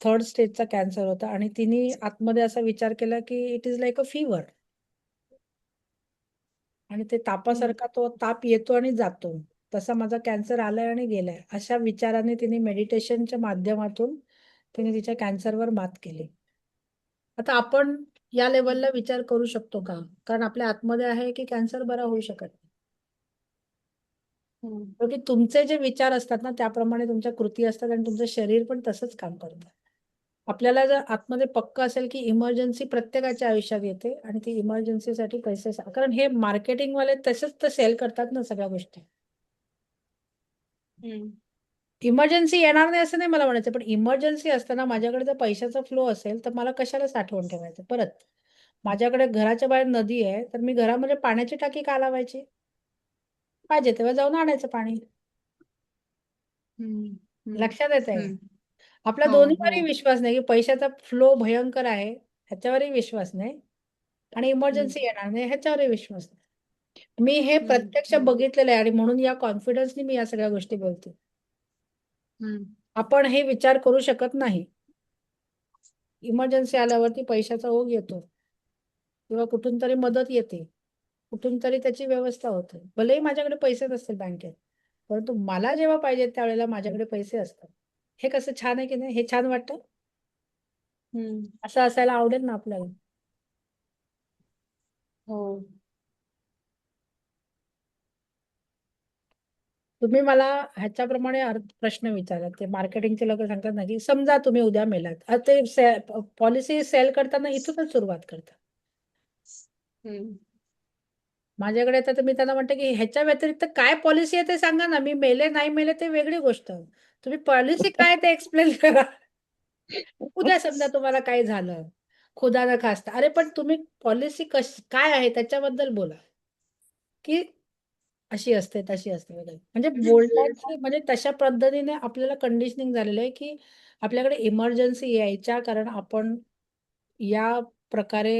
3rd स्टेजचा कॅन्सर होता आणि तिने आतमध्ये असा विचार केला की it is like a fever आणि ते तापासारखा तो ताप येतो आणि जातो. तसा माझा कॅन्सर आलाय आणि गेलाय. अशा विचाराने तिने मेडिटेशनच्या माध्यमातून तिने तिच्या कॅन्सरवर मात केली. आता आपण या लेव्हलला विचार करू शकतो का? कारण आपल्या आतमध्ये आहे की कॅन्सर बरा होऊ शकत नाही. की तुमचे जे विचार असतात ना, त्याप्रमाणे तुमच्या कृती असतात आणि तुमचं शरीर पण तसंच काम करतं. आपल्याला जर आतमध्ये पक्क असेल की इमर्जन्सी प्रत्येकाच्या आयुष्यात येते आणि ती इमर्जन्सीसाठी पैसे कारण हे मार्केटिंगवाले तसंच तर सेल करतात ना सगळ्या गोष्टी. इमर्जन्सी येणार नाही असं नाही मला म्हणायचं, पण इमर्जन्सी असताना माझ्याकडे जर पैशाचा फ्लो असेल, तर मला कशाला साठवून ठेवायचं परत? माझ्याकडे घराच्या बाहेर नदी आहे, तर मी घरामध्ये पाण्याची टाकी का लावायची? पाहिजे तेव्हा जाऊन आणायचं पाणी. लक्षात येतंय? आपला हो, दोन्हीवरही हो. विश्वास नाही, की पैशाचा फ्लो भयंकर आहे, ह्याच्यावरही विश्वास नाही आणि इमर्जन्सी येणार नाही ह्याच्यावरही विश्वास नाही. मी हे प्रत्यक्ष बघितलेलं आहे आणि म्हणून या कॉन्फिडन्सनी मी या सगळ्या गोष्टी बोलते. आपण हे विचार करू शकत नाही. इमर्जन्सी आल्यावरती पैशाचा ओघ येतो किंवा कुठून तरी मदत येते, कुठून तरी त्याची व्यवस्था होते. भलेही माझ्याकडे पैसे नसतील बँकेत, परंतु मला जेव्हा पाहिजे त्यावेळेला माझ्याकडे पैसे असतात. हे कसं छान आहे की नाही? हे छान वाटतं? असं असायला आवडेल ना आपल्याला? हो. तुम्ही मला ह्याच्याप्रमाणे प्रश्न विचारला, ते मार्केटिंगचे लोक सांगतात ना, की समजा तुम्ही उद्या मेलात. आता ते पॉलिसी सेल करताना इथूनच सुरुवात करतात. माझ्याकडे येतात तर मी त्यांना म्हणते, की ह्याच्या व्यतिरिक्त काय पॉलिसी आहे ते सांगा ना. मी मेले नाही मेले ते वेगळी गोष्ट. तुम्ही पॉलिसी काय ते एक्सप्लेन करा. उद्या समजा तुम्हाला काही झालं, खुदा न खास्ता. अरे पण तुम्ही पॉलिसी काय आहे त्याच्याबद्दल बोला, की अशी असते, तशी असते वगैरे. म्हणजे बोलण्याची म्हणजे तशा पद्धतीने आपल्याला कंडिशनिंग झालेलं आहे, की आपल्याकडे इमर्जन्सी यायच्या कारण आपण या प्रकारे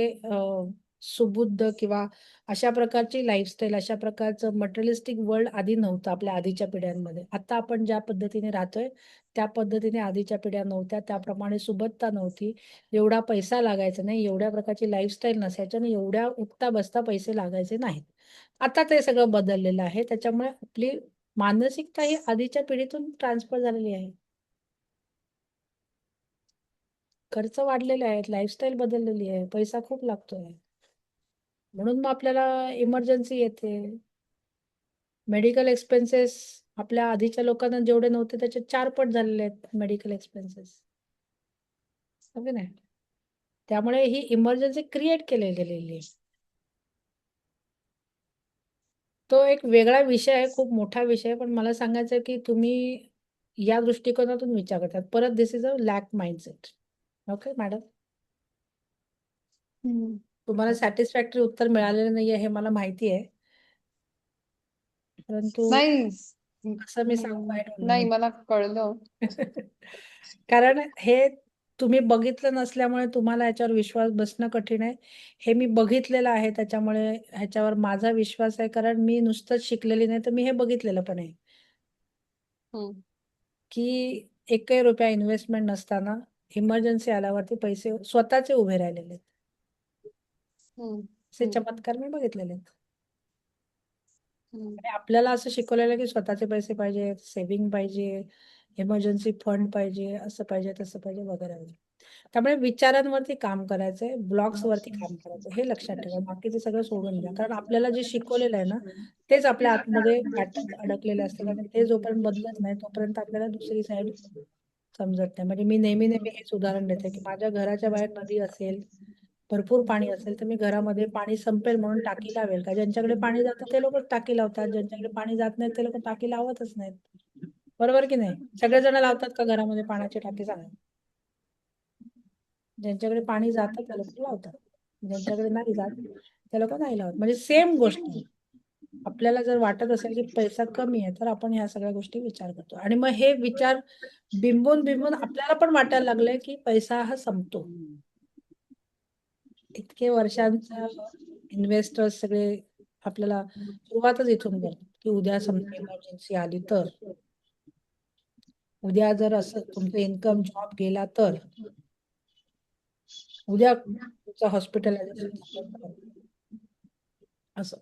सुबुद्ध किंवा अशा प्रकारची लाईफस्टाईल, अशा प्रकारचं मटेरियलिस्टिक वर्ल्ड आधी नव्हतं आपल्या आधीच्या पिढ्यांमध्ये. आता आपण ज्या पद्धतीने राहतोय, त्या पद्धतीने आधीच्या पिढ्या नव्हत्या. त्याप्रमाणे सुबत्ता नव्हती. एवढा पैसा लागायचा नाही, एवढ्या प्रकारची लाईफस्टाईल नसायची आणि एवढ्या उठता-बसता पैसे लागायचे नाहीत. आता ते सगळं बदललेलं आहे. त्याच्यामुळे आपली मानसिकता ही आधीच्या पिढीतून ट्रान्सफर झालेली आहे. खर्च वाढलेले आहेत, लाईफस्टाईल बदललेली आहे, पैसा खूप लागतोय. म्हणून मग आपल्याला इमर्जन्सी येते. मेडिकल एक्सपेन्सेस आपल्या आधीच्या लोकांना जेवढे नव्हते त्याचे 4 पट झालेले आहेत मेडिकल एक्सपेन्सेस. हो की नाही? त्यामुळे ही इमर्जन्सी क्रिएट केली गेलेली आहे. तो एक वेगळा विषय आहे, खूप मोठा विषय आहे. पण मला सांगायचं आहे, की तुम्ही या दृष्टिकोनातून विचार करतात. परत this is a lack mindset. Okay madam? तुम्हाला सॅटिस्फॅक्टरी उत्तर मिळालेलं नाहीये हे मला माहिती आहे. परंतु नाही. असं मी सांगू आय डोंट नाही नो. मला कळलं. कारण हे तुम्ही बघितलं नसल्यामुळे तुम्हाला ह्याच्यावर विश्वास बसणं कठीण आहे. हे मी बघितलेलं आहे त्याच्यामुळे ह्याच्यावर माझा विश्वास आहे. कारण मी नुसतंच शिकलेली नाही तर मी हे बघितलेलं पण आहे. की एकही रुपया इन्व्हेस्टमेंट नसताना इमर्जन्सी आल्यावरती पैसे स्वतःचे उभे राहिलेले आहेत. असे चमत्कार मी बघितलेले आहेत. आणि आपल्याला असं शिकवलेलं आहे की स्वतःचे पैसे पाहिजे, सेव्हिंग पाहिजे, इमर्जन्सी फंड पाहिजे, असं पाहिजे, तसं पाहिजे वगैरे वगैरे. त्यामुळे विचारांवरती काम करायचंय, ब्लॉक्सवरती काम करायचं हे लक्षात ठेवा. बाकीचं सगळं सोडून द्या. कारण आपल्याला जे शिकवलेलं आहे ना, तेच आपल्या आतमध्ये पॅटर्न्स अडकलेले असतात आणि ते जोपर्यंत बदलत नाही, तोपर्यंत आपल्याला दुसरी साईड समजत नाही. म्हणजे मी नेहमी हेच उदाहरण देते, की माझ्या घराच्या बाहेर नदी असेल, भरपूर पाणी असेल, तर मी घरामध्ये पाणी संपेल म्हणून टाकी लावेल का? ज्यांच्याकडे पाणी जातं ते लोकं टाकी लावतात. ज्यांच्याकडे पाणी जात नाही ते लोकं टाकी लावतच नाहीत. बरोबर की नाही? सगळेजण लावतात का घरामध्ये पाण्याची टाकी सांगा? ज्यांच्याकडे पाणी जातं ते लोकं लावतात. ज्यांच्याकडे नाही जात ते लोकं नाही लावत. म्हणजे सेम गोष्ट आहे. आपल्याला जर वाटत असेल की पैसा कमी आहे, तर आपण ह्या सगळ्या गोष्टी विचार करतो. आणि मग हे विचार बिंबून आपल्याला पण वाटायला लागलंय की पैसा हा संपतो. इतके वर्षांचा इन्व्हेस्टर्स सगळे आपल्याला सुरुवातच इथून करतात. की उद्या समजा इमर्जन्सी आली तर, उद्या जर असं तुमचं इन्कम जॉब गेला तर, उद्या तुमचं हॉस्पिटलायझेशन झालं तर, असं.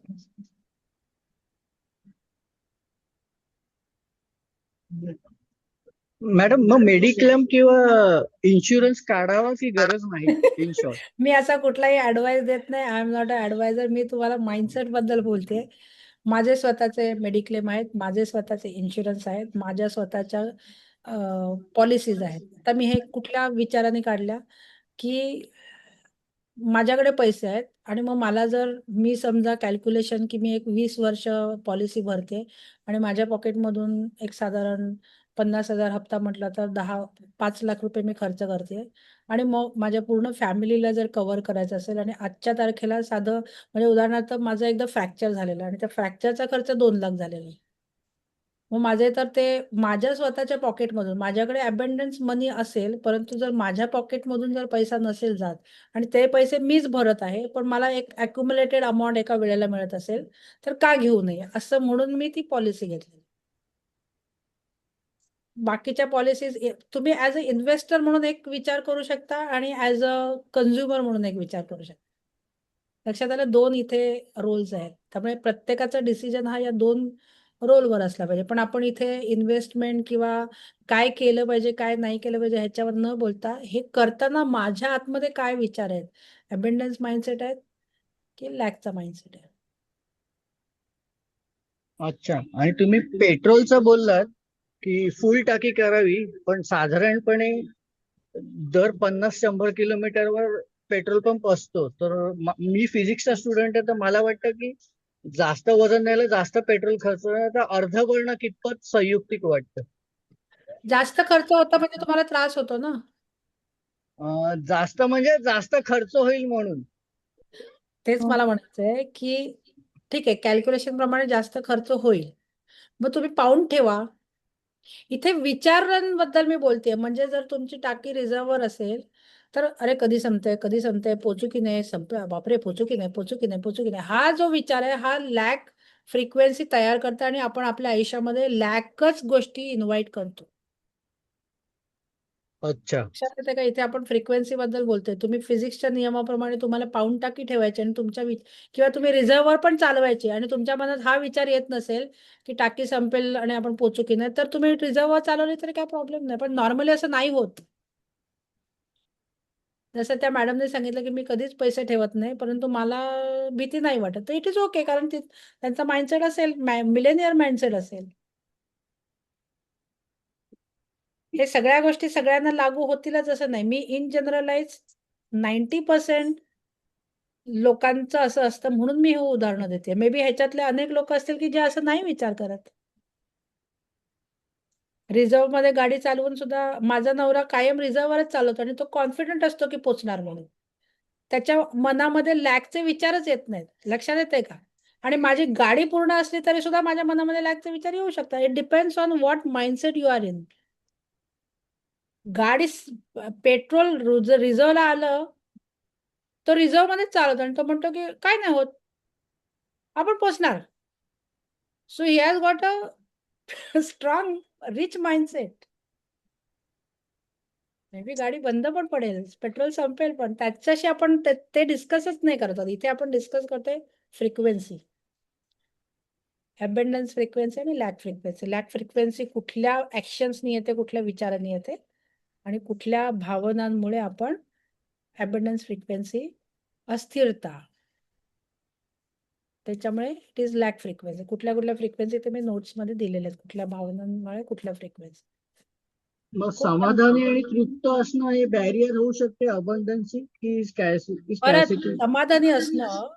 मॅडम मग मेडिक्लेम किंवा इन्शुरन्स काढावा की गरज नाही इन शॉर्ट? मी असा कुठलाही ऍडवाइस देत नाही. I am not a advisor. मी तुम्हाला माइंडसेट बद्दल बोलते. माझे स्वतःचे मेडिक्लेम आहेत, माझे स्वतःचे इन्शुरन्स आहेत, माझ्या स्वतःच्या पॉलिसीज आहेत. आता मी हे कुठल्या विचाराने काढल्या की माझ्याकडे पैसे आहेत आणि मग मला जर मी समजा कॅल्क्युलेशन की मी एक 20 वर्ष पॉलिसी भरते आणि माझ्या पॉकेटमधून एक साधारण 50,000 हप्ता म्हटला तर 5 लाख रुपये मी खर्च करते आणि मग माझ्या पूर्ण फॅमिलीला जर कव्हर करायचं असेल आणि आजच्या तारखेला साधं म्हणजे उदाहरणार्थ माझं एकदा फ्रॅक्चर झालेलं आणि त्या फ्रॅक्चरचा खर्च 2 लाख झालेला आहे. मग माझे तर ते माझ्या स्वतःच्या पॉकेटमधून माझ्याकडे अबंडन्स मनी असेल, परंतु जर माझ्या पॉकेटमधून जर पैसा नसेल जात आणि ते पैसे मीच भरत आहे, पण मला एक अक्युमुलेटेड अमाउंट एका वेळेला मिळत असेल, तर का घेऊ नये? असं म्हणून मी ती पॉलिसी घेतली. बाकीच्या पॉलिसीज तुम्ही ॲज अ इन्व्हेस्टर म्हणून एक विचार करू शकता आणि ॲज अ कन्झ्युमर म्हणून एक विचार करू शकता. लक्षात आलं 2 इथे रोल्स आहेत. त्यामुळे प्रत्येकाचा डिसिजन हा या 2 रोलवर असला पाहिजे. पण आपण इथे इन्व्हेस्टमेंट किंवा काय केलं पाहिजे, काय नाही केलं पाहिजे ह्याच्यावर न बोलता हे करताना माझ्या आतमध्ये काय विचार आहेत? अबंडन्स माइंडसेट आहेत की लॅकचा माइंडसेट आहे? अच्छा. आणि तुम्ही पेट्रोलचं बोललात की फुल टाकी करावी, पण साधारणपणे दर 50-100 किलोमीटरवर पेट्रोल पंप असतो. तर मी फिजिक्सचा स्टुडंट आहे, तर मला वाटतं की जास्त वजन न्यायला जास्त पेट्रोल खर्च तर अर्ध करणं कितपत संयुक्तिक वाटतं? जास्त खर्च होता म्हणजे तुम्हाला त्रास होतो ना. जास्त म्हणजे जास्त खर्च होईल म्हणून. तेच मला म्हणायचंय की ठीक आहे, कॅल्क्युलेशन प्रमाणे जास्त खर्च होईल. मग तुम्ही पाऊंड ठेवा. इथे विचारांबद्दल मी बोलतेय. म्हणजे जर तुमची टाकी रिझर्व्हवर असेल, तर अरे कधी संपतंय, पोहोचू की नाही, बापरे पोहोचू की नाही, पोहोचू की नाही, पोहोचू की नाही. हा जो विचार आहे हा लॅक फ्रिक्वेन्सी तयार करतो आणि आपण आपल्या आयुष्यामध्ये लॅकच गोष्टी इन्व्हाइट करतो. अच्छा. लक्षात येते का? इथे आपण फ्रिक्वेन्सी बद्दल बोलतोय. तुम्ही फिजिक्सच्या नियमाप्रमाणे तुम्हाला पाऊंड टाकी ठेवायची आणि तुमच्या किंवा तुम्ही रिझर्व्हवर पण चालवायची आणि तुमच्या मनात हा विचार येत नसेल की टाकी संपेल आणि आपण पोहोचू की नाही, तर तुम्ही रिझर्व्हवर चालवली तरी काय प्रॉब्लेम नाही. पण नॉर्मली असं नाही होत. जसं त्या मॅडमने सांगितलं की मी कधीच पैसे ठेवत नाही, परंतु मला भीती नाही वाटत. तर इट इज ओके, कारण त्यांचा माइंडसेट असेल, मिलेनियर माइंडसेट असेल. हे सगळ्या गोष्टी सगळ्यांना लागू होतीलच असं नाही. मी इन जनरलाइज 90% लोकांचं असं असतं म्हणून मी हे उदाहरणं देते. मे बी ह्याच्यातले अनेक लोक असतील की जे असं नाही विचार करत. रिझर्व्हमध्ये गाडी चालवून सुद्धा माझा नवरा कायम रिझर्व्हवरच चालवतो आणि तो कॉन्फिडंट असतो की पोहोचणार म्हणून. त्याच्या मनामध्ये लॅकचे विचारच येत नाहीत. लक्षात येतंय का? आणि माझी गाडी पूर्ण असली तरी सुद्धा माझ्या मनामध्ये लॅकचे विचार येऊ शकतात. It depends on what mindset you are in. गाडी पेट्रोल रिझर्व्हला आलं, तो रिझर्व्हमध्येच चालवतो आणि तो म्हणतो की काय नाही होत. आपण पोहोचणार. So he has got a strong rich mindset. May be गाडी बंद पण पडेल, पेट्रोल संपेल, पण त्याच्याशी आपण ते डिस्कसच नाही करत आहोत. इथे आपण डिस्कस करतोय फ्रिक्वेन्सी. अबंडन्स फ्रिक्वेन्सी आणि लॅक फ्रिक्वेन्सी. लॅक फ्रिक्वेन्सी कुठल्या ऍक्शन्सनी येते, कुठल्या विचारांनी येते आणि कुठल्या भावनांमुळे आपण अबंडन्स फ्रिक्वेन्सी अस्थिरता, त्याच्यामुळे इट इज लॅक फ्रिक्वेन्सी. कुठल्या फ्रिक्वेन्सी ते मी नोट्समध्ये दिलेल्या आहेत. कुठल्या भावनांमुळे कुठल्या फ्रिक्वेन्सी. मग समाधानी आणि तृप्त असणं हे बॅरियर होऊ शकते अबंडन्सची की परत स्कॅसिटी? समाधानी असणं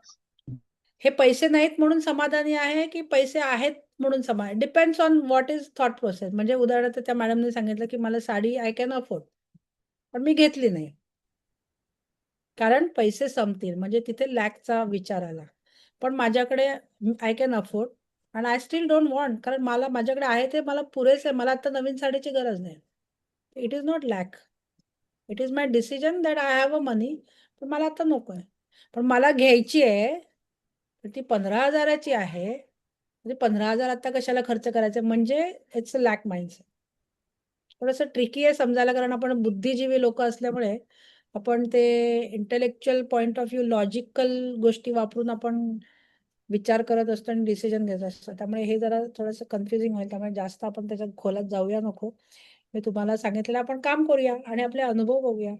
हे पैसे नाहीत म्हणून समाधानी आहे की पैसे आहेत म्हणून समाधान, depends on what is thought process. म्हणजे उदाहरणार्थ त्या मॅडमने सांगितलं की मला साडी आय कॅन अफोर्ड, पण मी घेतली नाही कारण पैसे संपतील, म्हणजे तिथे लॅकचा विचार आला. पण माझ्याकडे I can afford and I still don't want, कारण माझ्याकडे आहे ते मला पुरेसे, मला आता नवीन साडीची गरज नाही. It is not lack, it is my decision that I have a money, पण मला आता नको आहे. पण मला घ्यायची आहे तर ती 15,000ची आहे म्हणजे 15,000 आता कशाला खर्च करायचे, म्हणजे इट्स अ लॅक माइंडसेट. थोडंसं ट्रिकी आहे समजायला, कारण आपण बुद्धिजीवी लोक असल्यामुळे आपण ते intellectual point of view, logical गोष्टी वापरून आपण विचार करत असतो आणि डिसिजन घेत असतो. त्यामुळे हे जरा थोडंसं कन्फ्युजिंग होईल. त्यामुळे जास्त आपण त्याच्यात खोलात जाऊया नको. मी तुम्हाला सांगितलं आपण काम करूया आणि आपले अनुभव बघूया.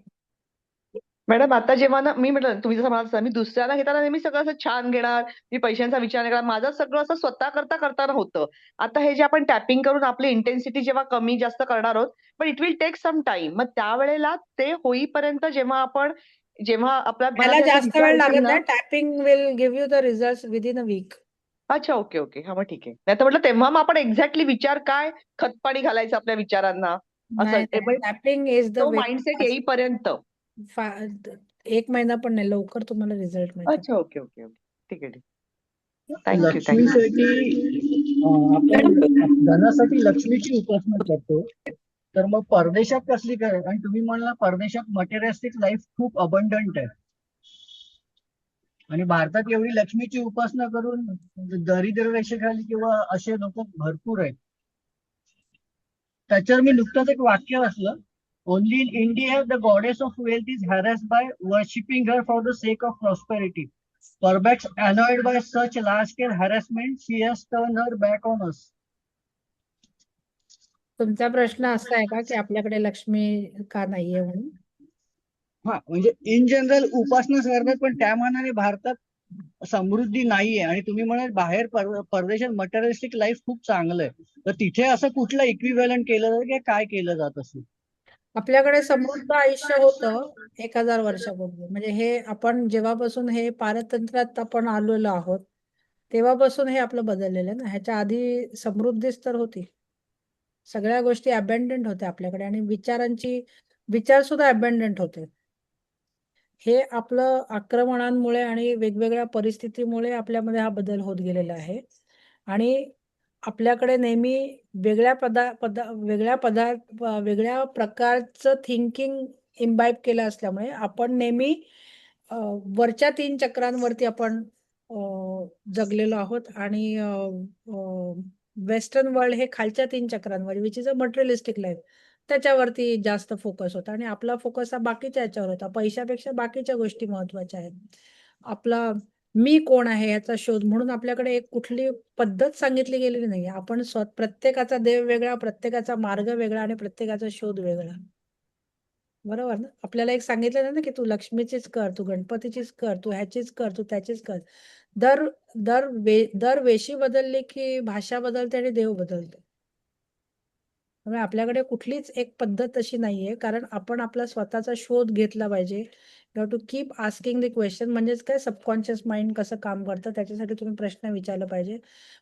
मॅडम आता जेव्हा ना मी म्हटलं तुम्ही जसं म्हणाल मी दुसऱ्याला घेताना नेहमी सगळं असं छान घेणार, मी पैशांचा विचार नाही करणार, माझं सगळं असं स्वतः करता होतं. आता हे जे आपण टॅपिंग करून आपली इंटेन्सिटी जेव्हा कमी जास्त करणार आहोत, पण it will take some time. मग त्यावेळेला ते होईपर्यंत जेव्हा आपल्या त्याला मनात असे जास्त विचार वेळ येतील लागत ना. नाही. Tapping will give you the result within a week. अच्छा, ओके ओके. हा मग ठीक आहे. नाही तर म्हटलं तेव्हा मग आपण एक्झॅक्टली विचार काय खतपाणी घालायचं आपल्या विचारांना असं नाही टॅपिंग इज द तो वे. माइंडसेट येईपर्यंत. 1 महिना पण नाही, लवकर तुम्हाला रिझल्ट मिळतात. अच्छा, ओके ओके ओके. ठीक आहे, ठीक. Thank you thank you. लक्ष्मीसाठी आपण धनासाठी लक्ष्मीची उपासना करतो. तर मग परदेशात कसली काय? आणि तुम्ही म्हणला परदेशात मटेरियलिस्टिक लाईफ खूप अबंडंट आहे आणि भारतात एवढी लक्ष्मीची उपासना करून दरिद्र रेषेखाली किंवा असे लोक भरपूर आहेत. त्याच्यावर मी नुकतंच एक वाक्य वाचलं. Only in India the goddess of wealth is harassed by worshipping her for the sake of prosperity. Perhaps annoyed by such large-scale harassment, she has turned her back on us. तुमचा प्रश्न असा आहे का की आपल्याकडे लक्ष्मी का नाहीये म्हणून? हा म्हणजे इन जनरल उपासना करतात, पण त्या मानाने भारतात समृद्धी नाहीये. आणि तुम्ही म्हणाल बाहेर परदेशात मटेरियलिस्टिक लाईफ खूप चांगलं आहे, तर तिथे असं कुठलं इक्विव्हॅलंट केलं जातं की काय केलं जात असेल? आपल्याकडे समृद्ध आयुष्य होतं 1000 वर्षापूर्वी. म्हणजे हे आपण जेव्हापासून हे पारतंत्र्यात आपण आलेलो आहोत तेव्हापासून हे आपलं बदललेलं आहे ना. ह्याच्या आधी समृद्धीच तर होती. सगळ्या गोष्टी अबंडंट होत्या आपल्याकडे आणि विचार सुद्धा अबंडंट होते. हे आपलं आक्रमणांमुळे आणि वेगवेगळ्या परिस्थितीमुळे आपल्यामध्ये हा बदल होत गेलेला आहे. आणि आपल्याकडे नेहमी वेगळ्या प्रकारचं थिंकिंग इम्बाईब केलं असल्यामुळे आपण नेहमी वरच्या 3 चक्रांवरती आपण जगलेलो आहोत आणि वेस्टर्न वर्ल्ड हे खालच्या 3 चक्रांवर, which is a materialistic life, त्याच्यावरती जास्त फोकस होता आणि आपला फोकस हा बाकीच्या याच्यावर होता. पैशापेक्षा बाकीच्या गोष्टी महत्वाच्या आहेत. आपला मी कोण आहे याचा शोध म्हणून आपल्याकडे एक कुठली पद्धत सांगितली गेलेली नाही. आपण प्रत्येकाचा देव वेगळा, प्रत्येकाचा मार्ग वेगळा आणि प्रत्येकाचा शोध वेगळा. बरोबर ना? आपल्याला एक सांगितलं नाही ना की तू लक्ष्मीचीच कर, तू गणपतीचीच कर, तू ह्याचीच कर, तू त्याचीच कर. दर दर वेशी बदलली की भाषा बदलते आणि देव बदलतो. त्यामुळे आपल्याकडे कुठलीच एक पद्धत अशी नाहीये, कारण आपण आपला स्वतःचा शोध घेतला पाहिजे. You have to keep asking the question. म्हणजेच काय, सबकॉन्शियस माइंड कसं काम करतं त्याच्यासाठी तुम्ही प्रश्न विचारला पाहिजे.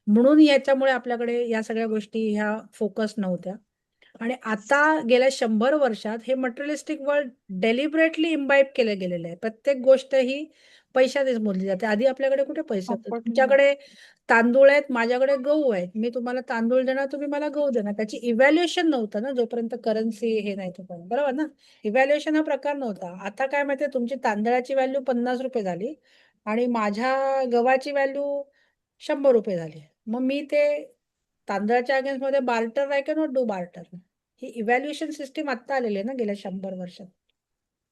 म्हणून याच्यामुळे आपल्याकडे या सगळ्या गोष्टी ह्या फोकस नव्हत्या. आणि आता गेल्या 100 वर्षात हे मटेरियलिस्टिक वर्ल्ड डेलिबरेटली इम्बाईब केलं गेलेलं आहे. प्रत्येक गोष्ट ही पैशानेच मोजली जाते. आधी आपल्याकडे कुठे पैसे होते? तुमच्याकडे तांदूळ आहेत, माझ्याकडे गहू आहेत. मी तुम्हाला तांदूळ देणार, तुम्ही मला गहू देणार. त्याची इव्हॅल्युएशन नव्हतं ना, जोपर्यंत करन्सी हे नाही तोपर्यंत. बरोबर ना? इव्हॅल्युएशन हा प्रकार नव्हता. आता काय माहितीये, तुमची तांदळाची व्हॅल्यू ₹50 झाली आणि माझ्या गव्हाची व्हॅल्यू ₹100 झाली. मग मी ते तांदळाच्या अगेन्स्ट मध्ये barter I can not do barter. He evaluation system आता आलेली आहे ना गेल्या 100 वर्षात.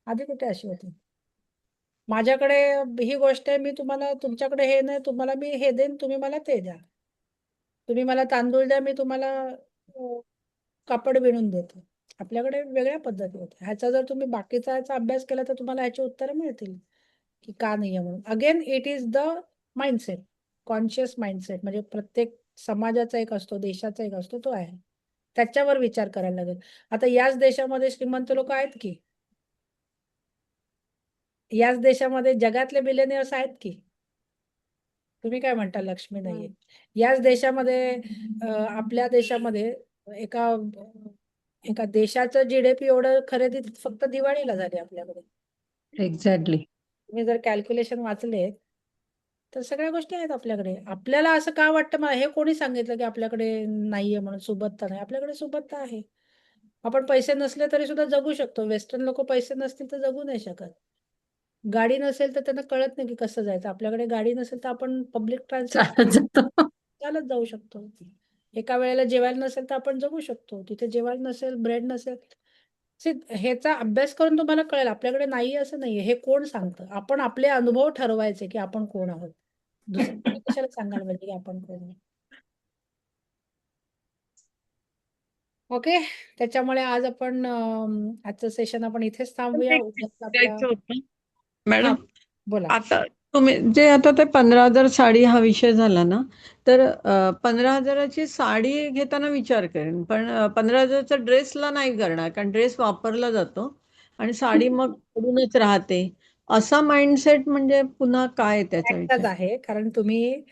आधी कुठे अशी होती? माझ्याकडे ही गोष्ट आहे, मी तुम्हाला, तुमच्याकडे हे नाही, तुम्हाला मी हे देईन, तुम्ही मला ते द्या. तुम्ही मला तांदूळ द्या, मी तुम्हाला कापड विणून देतो. आपल्याकडे वेगळ्या पद्धती होत्या. ह्याचा जर तुम्ही बाकीचा ह्याचा अभ्यास केला तर तुम्हाला ह्याची उत्तरं मिळतील की का नाहीये म्हणून. Again it is the mindset, conscious mindset. म्हणजे प्रत्येक समाजाचा एक असतो, देशाचा एक असतो, तो आहे. त्याच्यावर विचार करायला लागेल. आता याच देशामध्ये श्रीमंत लोक आहेत की, याच देशामध्ये जगातले बिलियनियर्स आहेत की. तुम्ही काय म्हणता लक्ष्मी नाहीये? याच देशामध्ये आपल्या देशामध्ये एका एका देशाचं जीडीपी एवढं खरेदी फक्त दिवाळीला झाली आपल्याकडे. एक्झॅक्टली. तुम्ही जर कॅल्क्युलेशन वाचले तर सगळ्या गोष्टी आहेत आपल्याकडे. आपल्याला असं का वाटतं, मला हे कोणी सांगितलं की आपल्याकडे नाहीये म्हणून, सुबत्ता नाही? आपल्याकडे सुबत्ता आहे. आपण पैसे नसले तरी सुद्धा जगू शकतो. वेस्टर्न लोक पैसे नसतील तर जगू नाही शकत. गाडी नसेल तर त्यांना कळत नाही की कसं जायचं. आपल्याकडे गाडी नसेल तर आपण पब्लिक ट्रान्सपोर्ट चालत जातो. चालत जाऊ शकतो. एका वेळेला जेवायला नसेल तर आपण जगू शकतो. तिथे जेवायला नसेल, ब्रेड नसेल. ह्याचा अभ्यास करून तुम्हाला कळेल आपल्याकडे नाही असं नाहीये. हे कोण सांगतं? आपण आपले अनुभव ठरवायचे की आपण कोण आहोत. दुसऱ्यांनी कशाला सांगायला पाहिजे की आपण कोण आहोत. ओके. त्याच्यामुळे आज आपण आजचं सेशन आपण इथेच थांबूया. उद्या आपला द्यायचं होतं हा मॅडम. बोला. आता तुम्ही जे आता ते 15,000 साडी हा विषय झाला ना, तर 15,000ची साडी घेताना विचार करेन, पण 15,000चा ड्रेसला नाही करणार, कारण ड्रेस वापरला जातो आणि साडी मग पडूनच राहते. असा माइंडसेट म्हणजे पुन्हा काय त्याचा त्याचाच विचार? आहे कारण तुम्ही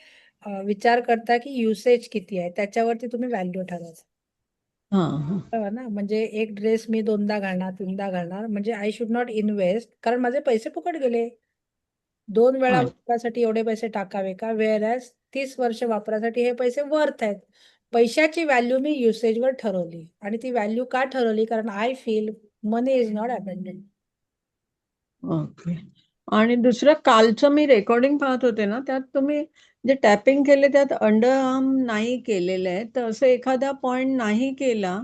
विचार करता की युसेज किती आहे त्याच्यावरती तुम्ही व्हॅल्यू ठरवायचं. हां हां बरोबर ना, म्हणजे एक ड्रेस मी 2दा घालणार 3दा घालणार म्हणजे आय शुड नॉट इन्व्हेस्ट कारण माझे पैसे फुकट गेले. 2 वेळा हां. वापरासाठी एवढे पैसे टाकावे का? व्हेअरएज 30 वर्ष वापरासाठी हे पैसे वर्थ आहेत. पैशाची व्हॅल्यू मी युसेजवर ठरवली आणि ती व्हॅल्यू का ठरवली? कारण I feel money is not abundant. Okay. आणि दुसरं कालचं मी रेकॉर्डिंग पाहत होते ना, त्यात तुम्ही जे टॅपिंग केले त्यात अंडर आर्म नाही केलेलं आहे. तर असं एखादा पॉइंट नाही केला,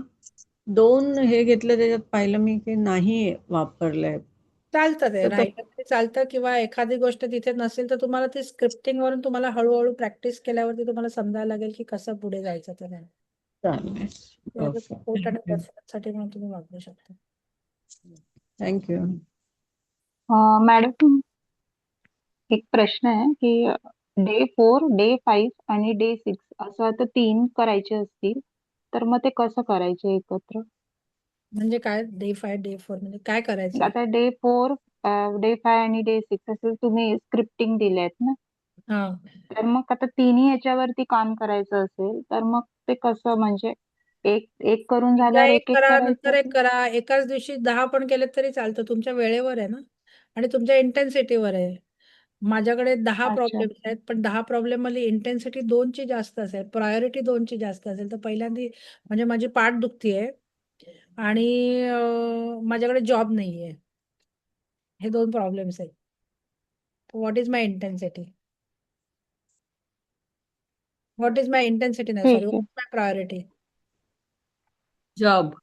2 हे घेतलं त्याच्यात पाहिलं मी की नाही वापरलंय. चालतं ते तर राहिलं तरी चालतं किंवा एखादी गोष्ट तिथे नसेल तर तुम्हाला ती स्क्रिप्टिंग वरून तुम्हाला हळूहळू प्रॅक्टिस केल्यावरती तुम्हाला समजायला लागेल की कसं पुढे जायचं ते नाही. चालेल. ओके. सपोर्ट आणि रेफरन्ससाठी म्हणून तुम्ही वापरू शकता. थँक्यू. मॅडम एक प्रश्न आहे की डे 4, डे 5 आणि डे 6 असं आता 3 करायचे असतील तर मग ते कसं करायचे एकत्र? म्हणजे काय डे 5 डे 4 म्हणजे काय करायचं? आता डे 4, डे 5 आणि डे 6 असं तुम्ही स्क्रिप्टिंग दिलेत ना, हा तर मग आता तिन्ही याच्यावरती काम करायचं असेल तर मग ते कसं म्हणजे एक एक करून एकदा झाल्यावर एक एक एक करा करायचं नंतर एक की करा एकाच दिवशी 10 पण केले तरी चालतं तुमच्या वेळेवर आहे ना आणि तुमच्या इंटेन्सिटीवर आहे. माझ्याकडे 10 अच्छा. प्रॉब्लेम्स आहेत पण 10 प्रॉब्लेम मध्ये इंटेन्सिटी 2 ची जास्त असेल प्रायोरिटी 2 ची जास्त असेल तर पहिल्यांदा म्हणजे माझी पाठ दुखतीये आणि माझ्याकडे जॉब नाहीये. हे 2 प्रॉब्लेम्स आहेत. What is my intensity? What is my intensity नाही सॉरी ठीक व्हॉट आहे. Is my priority? जॉब.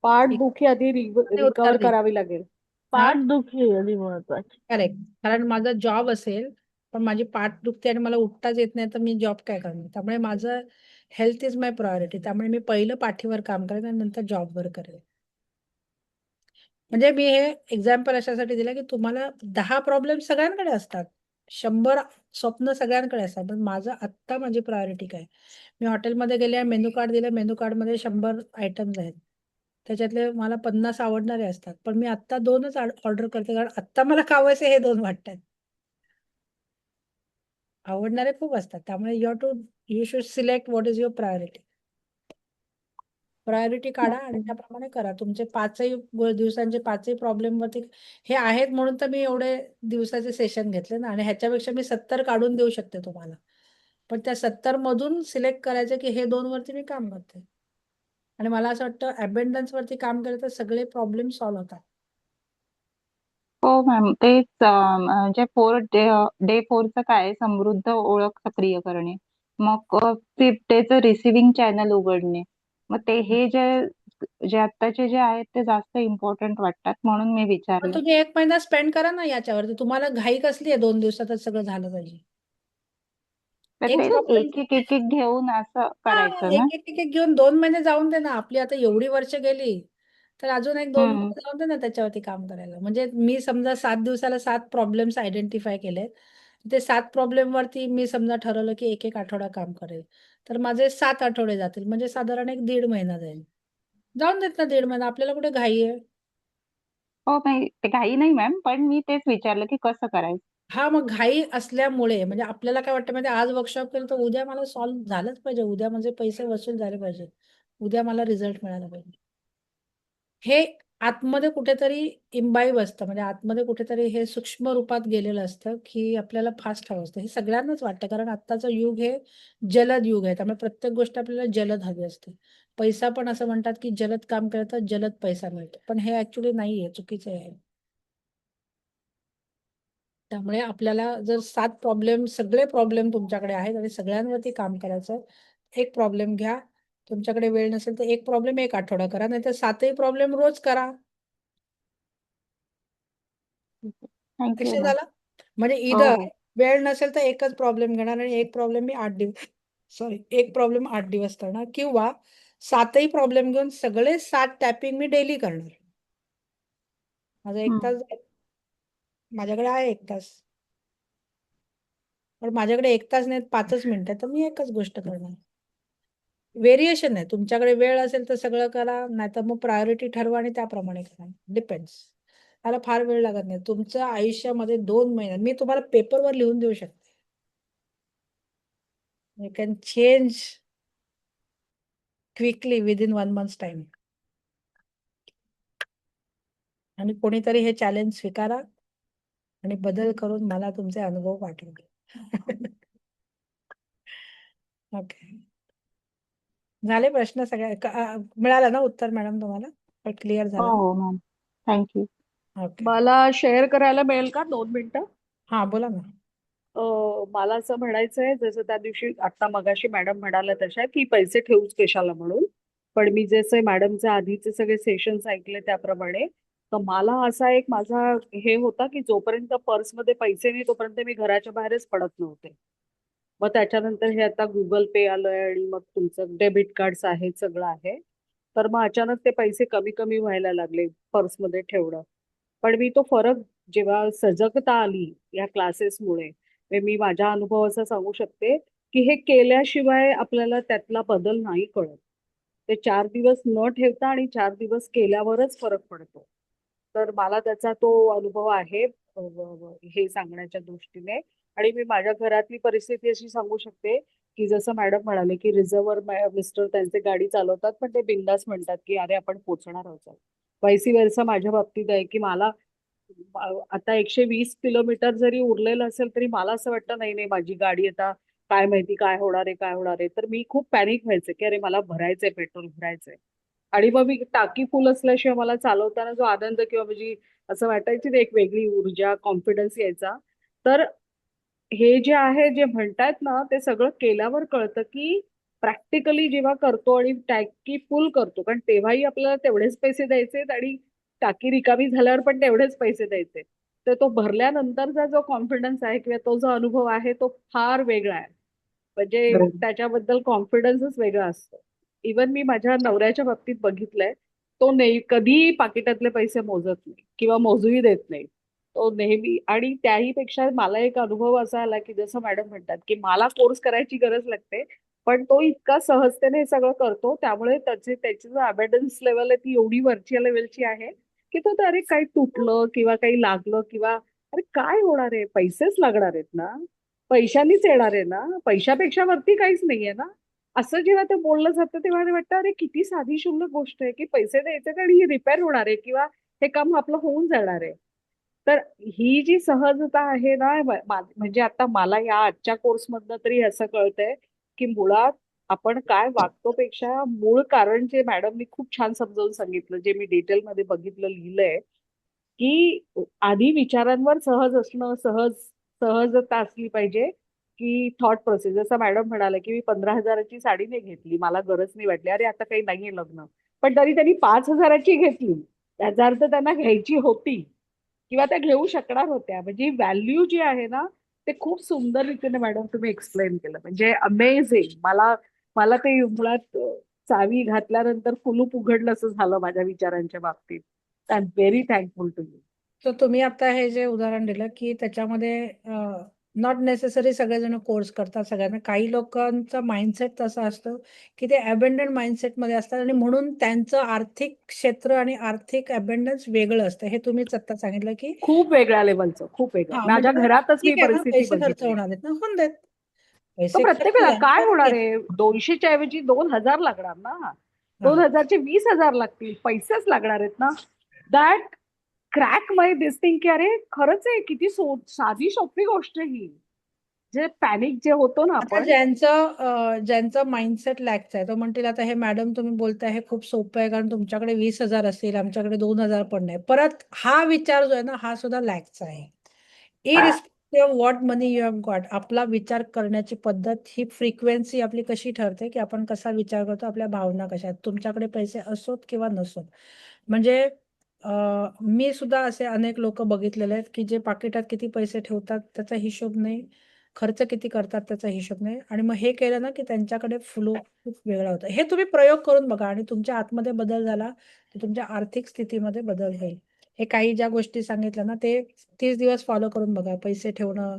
पाठदुखी आधी उत्तर रिकवर दे. करावी लागेल. हा पाठदुखी आधी महत्वाची. करेक्ट कारण माझा जॉब असेल पण माझी पाठ दुखते आणि मला उठताच येत नाही तर मी जॉब काय करणार त्यामुळे माझं हेल्थ इज माय प्रायोरिटी त्यामुळे मी पहिलं पाठीवर काम करेन आणि नंतर जॉबवर करेन. म्हणजे मी हे एक्झाम्पल अशासाठी दिलं की तुम्हाला 10 प्रॉब्लेम सगळ्यांकडे असतात 100 स्वप्न सगळ्यांकडे असतात पण माझं आत्ता माझी प्रायोरिटी काय? मी हॉटेलमध्ये गेले मेनू कार्ड दिलं मेनू कार्ड मध्ये 100 आयटम्स आहेत त्याच्यातले मला 50 आवडणारे असतात पण मी आत्ता 2च ऑर्डर करते कारण आत्ता मला खावायचे हे 2 वाटतात. आवडणारे खूप असतात त्यामुळे you should select what is your priority. Priority काढा आणि त्याप्रमाणे करा. तुमचे 5ही दिवसांचे 5ही प्रॉब्लेम वरती हे आहेत म्हणून तर मी एवढे दिवसाचे सेशन घेतले ना आणि ह्याच्यापेक्षा मी 70 काढून देऊ शकते तुम्हाला. पण त्या 70 मधून सिलेक्ट करायचं की हे 2 वरती मी काम करते. आणि मला असं वाटतं अबंडन्स वरती काम केलं तर सगळे प्रॉब्लेम सॉल्व्ह होतात. हो मॅम तेच जे डे 4चं काय आहे, समृद्ध ओळख सक्रिय करणे. मग 5th डेचं रिसिव्हिंग चॅनल उघडणे. मग ते हे जे जे आत्ताचे जे आहेत ते जास्त इम्पॉर्टंट वाटतात म्हणून मी पण विचारलं. तुम्ही 1 महिना स्पेंड करा ना याच्यावरती. तुम्हाला घाई कसली आहे 2 दिवसातच सगळं झालं पाहिजे. तर एक ते प्रॉब्लेम एक घेऊन असं करायचं ना? एक घेऊन 2 महिने जाऊन दे ना. आपली आता एवढी वर्ष गेली, तर अजून एक 2 हम्म. महिने जाऊन दे ना त्याच्यावरती काम करायला. म्हणजे मी समजा 7 दिवसाला 7 प्रॉब्लेम्स आयडेंटिफाय केलेत. ते 7 प्रॉब्लेम वरती मी समजा ठरवलं की एक आठवडा काम करेल. तर माझे 7 आठवडे जातील. म्हणजे साधारण एक 1.5 महिना जाईल. जाऊन देत ना 1.5 महिना. आपल्याला कुठे घाई आहे? हो नाही ते काही नाही मॅम पण मी तेच विचारलं की कसं करायचं? हां, मग घाई असल्यामुळे म्हणजे आपल्याला काय वाटतं माहिती आहे, आज वर्कशॉप केलं तर उद्या मला सॉल्व्ह झालंच पाहिजे. उद्या माझे पैसे वसूल झाले पाहिजे. उद्या मला रिझल्ट मिळाला पाहिजे. हे आतमध्ये कुठेतरी इम्बाईब असतं. म्हणजे आतमध्ये कुठेतरी हे सूक्ष्म रूपात गेलेलं असतं, की आपल्याला फास्ट हवं असतं. हे सगळ्यांनाच वाटतं कारण आत्ताचं युग हे जलद युग आहे. त्यामुळे प्रत्येक गोष्ट आपल्याला जलद हवी असते. पैसा पण असं म्हणतात, की जलद काम केलं तर जलद पैसा मिळतो. पण हे ॲक्चुअली नाहीये, चुकीचं आहे. त्यामुळे आपल्याला जर 7 सगळे प्रॉब्लेम तुमच्याकडे आहेत आणि सगळ्यांवरती काम करायचं, एक प्रॉब्लेम घ्या. तुमच्याकडे वेळ नसेल तर एक प्रॉब्लेम 1 आठवडा करा, नाहीतर 7ही प्रॉब्लेम रोज करा. थँक्यू लक्षात मॅम. आलं? म्हणजे हो इधर हो वेळ नसेल तर एकच प्रॉब्लेम घेणार आणि एक प्रॉब्लेम मी 1 प्रॉब्लेम 8 दिवस करणार किंवा 7ही प्रॉब्लेम घेऊन सगळे 7 टॅपिंग मी डेली करणार. माझा 1 तास जाईल. माझ्याकडे आहे 1 तास. पण माझ्याकडे 1 तास नाही 5च मिनिटं आहे, तर मी एकच गोष्ट करणार. व्हेरिएशन आहे. तुमच्याकडे वेळ असेल तर सगळं करा, नाहीतर मग प्रायोरिटी ठरवा आणि त्याप्रमाणे करा. डिपेंड्स. त्याला फार वेळ लागत नाही. तुमचं आयुष्यामध्ये 2 महिन्यात मी तुम्हाला पेपरवर लिहून देऊ शकते. You can change quickly within 1 months time. आणि कोणीतरी हे चॅलेंज स्वीकारा आणि बदल करून मला तुमचे अनुभव पाठवा. ओके. झाले प्रश्न सगळे मिळालं ना उत्तर मॅडम तुम्हाला? क्लिअर हो झालं ना? हो मॅम. थँक्यू. ओके. मला शेअर करायला मिळेल का 2 मिनिटं? हां, बोला ना. मला असं म्हणायचंय जसं त्या दिवशी आता मगाशी मॅडम म्हणाल्या तशा की पैसे ठेवूच कशाला म्हणून. पण मी जसे मॅडमचे आधीचे सगळे सेशन्स ऐकले त्याप्रमाणे तर मला असा एक माझा हे होता की जोपर्यंत पर्समध्ये पैसे नाही तोपर्यंत मी घराच्या बाहेरच पडत नव्हते. मग त्याच्यानंतर हे आता गुगल पे आलंय आणि मग तुमचं डेबिट कार्ड्स आहेत सगळं आहे. तर मग अचानक ते पैसे कमी कमी व्हायला लागले पर्समध्ये ठेवणं. पण मी तो फरक जेव्हा सजगता आली या क्लासेसमुळे मी माझ्या अनुभवाचा सांगू शकते की हे केल्याशिवाय आपल्याला त्यातला बदल नाही कळत. ते 4 दिवस न ठेवता आणि 4 दिवस केल्यावरच फरक पडतो. तर मला त्याचा तो अनुभव आहे हे सांगण्याच्या दृष्टीने. आणि मी माझ्या घरातली परिस्थिती अशी सांगू शकते की जसं मॅडम म्हणाले की रिझर्व्हर मिस्टर त्यांचे गाडी चालवतात पण ते बिंदास म्हणतात की अरे आपण पोहोचणार आहोत. वाईसी वर्सा माझ्या बाबतीत आहे की मला आता 120 किलोमीटर जरी उरलेलं असेल तरी मला असं वाटतं नाही नाही माझी गाडी आता काय माहिती काय होणार आहे काय होणार आहे. तर मी खूप पॅनिक व्हायचे की अरे मला भरायचंय पेट्रोल भरायचंय. आणि मग मी टाकी फुल असल्याशिवाय मला चालवताना जो आनंद किंवा म्हणजे असं वाटायची ना एक वेगळी ऊर्जा कॉन्फिडन्स यायचा. तर हे जे आहे जे म्हणतायत ना ते सगळं केल्यावर कळतं की प्रॅक्टिकली जेव्हा करतो आणि टाकी फुल करतो कारण तेव्हाही आपल्याला तेवढेच पैसे द्यायचे आणि टाकी रिकामी झाल्यावर पण तेवढेच पैसे द्यायचे. तर तो भरल्यानंतरचा जो कॉन्फिडन्स आहे किंवा तो जो अनुभव आहे तो फार वेगळा आहे. म्हणजे त्याच्याबद्दल कॉन्फिडन्सच वेगळा असतो. इवन मी माझ्या नवऱ्याच्या बाबतीत बघितलंय तो नाही कधीही पाकिटातले पैसे मोजत नाही किंवा मोजूही देत नाही. तो नेहमी आणि त्याही पेक्षा मला एक अनुभव असा आला की जसं मॅडम म्हणतात की मला कोर्स करायची गरज लागते पण तो इतका सहजतेने हे सगळं करतो त्यामुळे त्याची जो अबॅडन्स लेवल आहे ती एवढी वरच्या लेवलची आहे की तो अरे काही तुटलं किंवा काही लागलं किंवा अरे काय होणार आहे पैसेच लागणार आहेत ना पैशानीच येणार आहे ना पैशापेक्षा वरती काहीच नाहीये ना असं जेव्हा ते बोललं जातं तेव्हा वाटतं अरे किती साधी शुल्लक गोष्ट आहे की पैसे द्यायचे आणि ही रिपेअर होणार आहे किंवा हे काम आपलं होऊन जाणार आहे. तर ही जी सहजता आहे ना म्हणजे आता मला या आजच्या कोर्समधनं तरी असं कळतंय की मुळात आपण काय वागतो पेक्षा मूळ कारण जे मॅडमनी खूप छान समजावून सांगितलं जे मी डिटेलमध्ये बघितलं लिहिलंय की आधी विचारांवर सहज असणं सहजता असली पाहिजे की थॉट प्रोसेस जसं मॅडम म्हणाले की मी 15,000ची साडी नाही घेतली मला गरज नाही वाटली अरे आता काही नाहीये लग्न पण तरी त्यांनी 5,000ची घेतली त्याचा अर्थ त्यांना घ्यायची होती किंवा त्या घेऊ शकणार होत्या म्हणजे व्हॅल्यू जी आहे ना ते खूप सुंदर रीतीने मॅडम तुम्ही एक्सप्लेन केलं म्हणजे अमेझिंग मला मला ते मुळात चावी घातल्यानंतर कुलूप उघडलं असं झालं माझ्या विचारांच्या बाबतीत. I am very thankful to you. तर तुम्ही आता हे जे उदाहरण दिलं की त्याच्यामध्ये नॉट नेसेसरी सगळेजण कोर्स करतात सगळ्यांना काही लोकांचा माइंडसेट तसा असतो की ते अबेंडंट माइंडसेटमध्ये असतात आणि म्हणून त्यांचं आर्थिक क्षेत्र आणि आर्थिक अबेंडन्स वेगळं असतं हे तुम्हीच आता सांगितलं की खूप वेगळ्या लेवलचं खूप वेगळं हा माझ्या म्हणजे घरातच मी ठीक आहे ना परिस्थिती पैसे खर्च बघितली. होणार आहेत ना होऊन देत तो पैसे प्रत्येक खर्च वेळा झाले काय तर होणार ठीक. आहे 200च्या ऐवजी 2,000 लागणार ना हा. 2,000चे 20,000 लागतील पैसेच लागणार आहेत ना that crack my this thing की अरे खरंच आहे किती साधी सोपी गोष्ट आहे ही जे पॅनिक जे होतो ना आता आपण ज्यांचं माइंडसेट लॅकचं आहे तो म्हणतील आता हे मॅडम तुम्ही बोलताय हे खूप सोपं आहे कारण तुमच्याकडे 20,000 असतील आमच्याकडे 2,000 पण नाही परत हा विचार जो आहे ना हा सुद्धा लॅकचा आहे irrespective of what money you have got, आपला विचार करण्याची पद्धत ही फ्रिक्वेन्सी आपली कशी ठरते की आपण कसा विचार करतो, आपल्या भावना कशा आहेत. तुमच्याकडे पैसे असोत किंवा नसोत. म्हणजे मी सुद्धा असे अनेक लोक बघितलेले आहेत की जे पाकिटात किती पैसे ठेवतात त्याचा हिशोब नाही, खर्च किती करतात त्याचा हिशोब नाही, आणि मग हे केलं ना की त्यांच्याकडे फ्लो खूप वेगळा होता. हे तुम्ही प्रयोग करून बघा आणि तुमच्या आतमध्ये बदल झाला तर तुमच्या आर्थिक स्थितीमध्ये बदल होईल. हे काही ज्या गोष्टी सांगितल्या ना ते 30 दिवस फॉलो करून बघा. पैसे ठेवणं,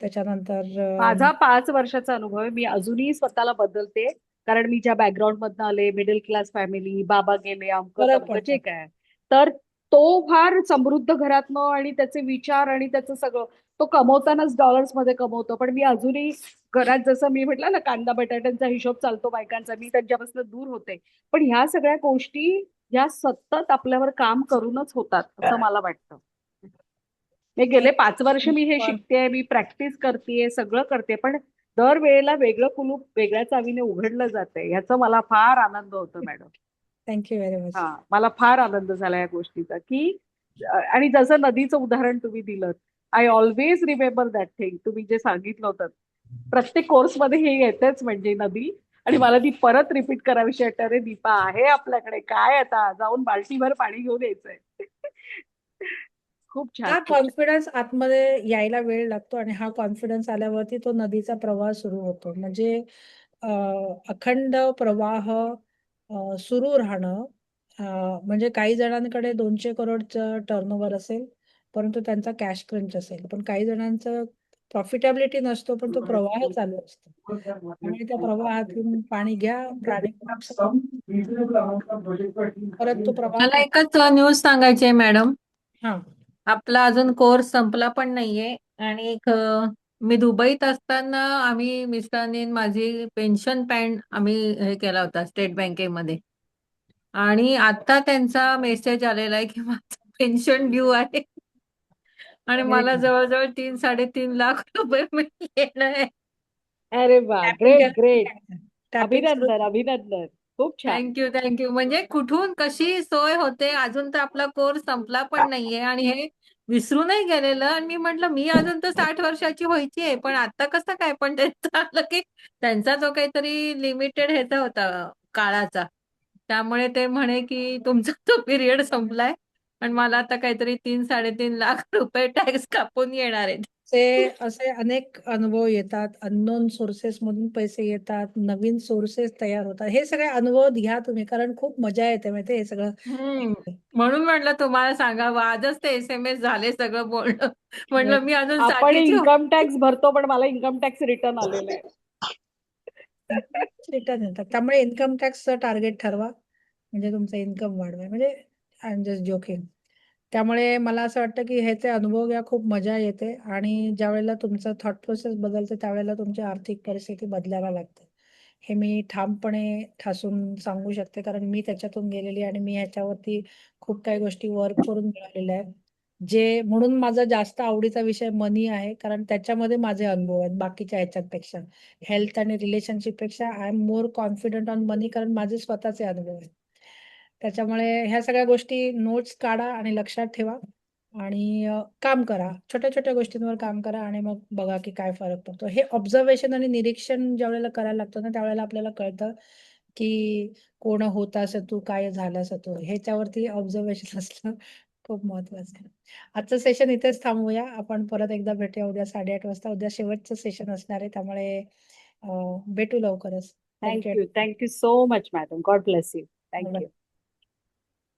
त्याच्यानंतर माझा 5 वर्षाचा अनुभव आहे. मी अजूनही स्वतःला बदलते. कारण मी ज्या बॅकग्राऊंड मधनं आले, मिडल क्लास फॅमिली, बाबा गेले, अमकं फरक तमकं जे पडतो. काय. तर तो फार समृद्ध घरातनं आणि त्याचे विचार आणि त्याचं सगळं तो कमवतानाच डॉलर्स मध्ये कमवतो. पण मी अजूनही घरात जसं मी म्हटलं ना कांदा बटाट्यांचा हिशोब चालतो बायकांचा, मी त्यांच्यापासून दूर होते. पण ह्या सगळ्या गोष्टी ह्या सतत आपल्यावर काम करूनच होतात असं मला वाटतं. मी गेले 5 वर्ष मी हे शिकतेय, मी प्रॅक्टिस करतेय, सगळं करते. पण दर वेळेला वेगळं कुलूप वेगळ्या चावीने उघडलं जातंय ह्याचा मला फार आनंद होतो मॅडम. Thank you very much. हा, मला फार आनंद झाला या गोष्टीचा की आणि जसं नदीचं उदाहरण तुम्ही दिलं, I always remember that thing. तुम्ही जे सांगितलं होतं प्रत्येक कोर्समध्ये हे येतेच म्हणजे नदी, आणि मला ती परत रिपीट करावीशी वाटतं. अरे दीपा आहे आपल्याकडे, काय आता जाऊन बाल्टीभर पाणी घेऊन यायचंय. खूप छान, हा खूप छान. कॉन्फिडन्स आतमध्ये यायला वेळ लागतो आणि हा कॉन्फिडन्स आल्यावरती तो नदीचा प्रवाह सुरू होतो. म्हणजे अखंड प्रवाह सुरू राहणं. म्हणजे काही जणांकडे 200 करोडचं टर्नओव्हर असेल परंतु त्यांचा कॅश क्रंच असेल, पण काही जणांचं प्रॉफिटेबिलिटी नसतो पण तो प्रवाह चालू असतो आणि त्या प्रवाहातून पाणी घ्या, प्राणी परत तो प्रवाह मला एकच न्यूज सांगायची आहे मॅडम. हा आपला अजून कोर्स संपला पण नाहीये आणि मी दुबईत असताना आम्ही मिस्टरांनी आणि माझी पेन्शन पॅन आम्ही हे केला होता स्टेट बँकेमध्ये, आणि आता त्यांचा मेसेज आलेला आहे की माझं पेन्शन ड्यू आहे आणि मला जवळजवळ 3-3.5 लाख रुपये मिळाले आहे. अरे वा, ग्रेट ग्रेट. टॅपिंग अभिनंदन अभिनंदन. खूप छान. थँक्यू. म्हणजे कुठून कशी सोय होते. अजून तर आपला कोर्स संपला पण नाहीये आणि हे विसरूनही गेलेलं. आणि मी म्हटलं मी अजून तर 60 वर्षाची व्हायची आहे, पण आता कसं काय. पण त्यांचं आलं की त्यांचा जो काहीतरी लिमिटेड ह्याचा होता काळाचा, त्यामुळे ते म्हणे की तुमचा तो पिरियड संपलाय आणि मला आता काहीतरी 3-3.5 लाख रुपये टॅक्स कापून येणार आहेत. असे अनेक अनुभव येतात. अननोन सोर्सेस मधून पैसे येतात, नवीन सोर्सेस तयार होतात. हे सगळे अनुभव घ्या तुम्ही, कारण खूप मजा येते माहिती हे सगळं. म्हणून म्हटलं तुम्हाला सांगावं. आजच ते SMS झाले सगळं बोलणं. म्हणलं मी अजून आपण 60ची इन्कम टॅक्स भरतो, पण मला इन्कम टॅक्स रिटर्न आलेला आहे. रिटर्न येतात. त्यामुळे इन्कम टॅक्सचं टार्गेट ठरवा, म्हणजे तुमचं इन्कम वाढवा. म्हणजे आय एम जस्ट जोकिंग. त्यामुळे मला असं वाटतं की ह्याचे अनुभव घ्या, खूप मजा येते आणि ज्यावेळेला तुमचं थॉट प्रोसेस बदलते त्यावेळेला तुमची आर्थिक परिस्थिती बदलायला लागते. हे मी ठामपणे ठासून सांगू शकते, कारण मी त्याच्यातून गेलेली आणि मी ह्याच्यावरती खूप काही गोष्टी वर्क करून मिळालेल्या आहेत. म्हणून माझा जास्त आवडीचा विषय मनी आहे, कारण त्याच्यामध्ये माझे अनुभव आहेत बाकीच्या ह्याच्यापेक्षा. हेल्थ आणि रिलेशनशिप पेक्षा I am more confident on money, कारण माझे स्वतःचे अनुभव आहेत. त्याच्यामुळे ह्या सगळ्या गोष्टी नोट्स काढा आणि लक्षात ठेवा आणि काम करा. छोट्या-छोट्या गोष्टींवर काम करा आणि मग बघा की काय फरक पडतो. हे ऑब्झर्वेशन आणि निरीक्षण ज्यावेळेला करायला लागतं ना, त्यावेळेला आपल्याला कळतं की कोण होतास तू, काय झालास तू. ह्याच्यावरती ऑब्झर्वेशन असणं खूप महत्वाचं आहे. आजचं सेशन इथेच थांबवूया. आपण परत एकदा भेटूया उद्या 8:30 वाजता. उद्या शेवटचं सेशन असणार आहे. त्यामुळे भेटू लवकरच. Thank you. Thank you so much madam. God bless you. Thank you.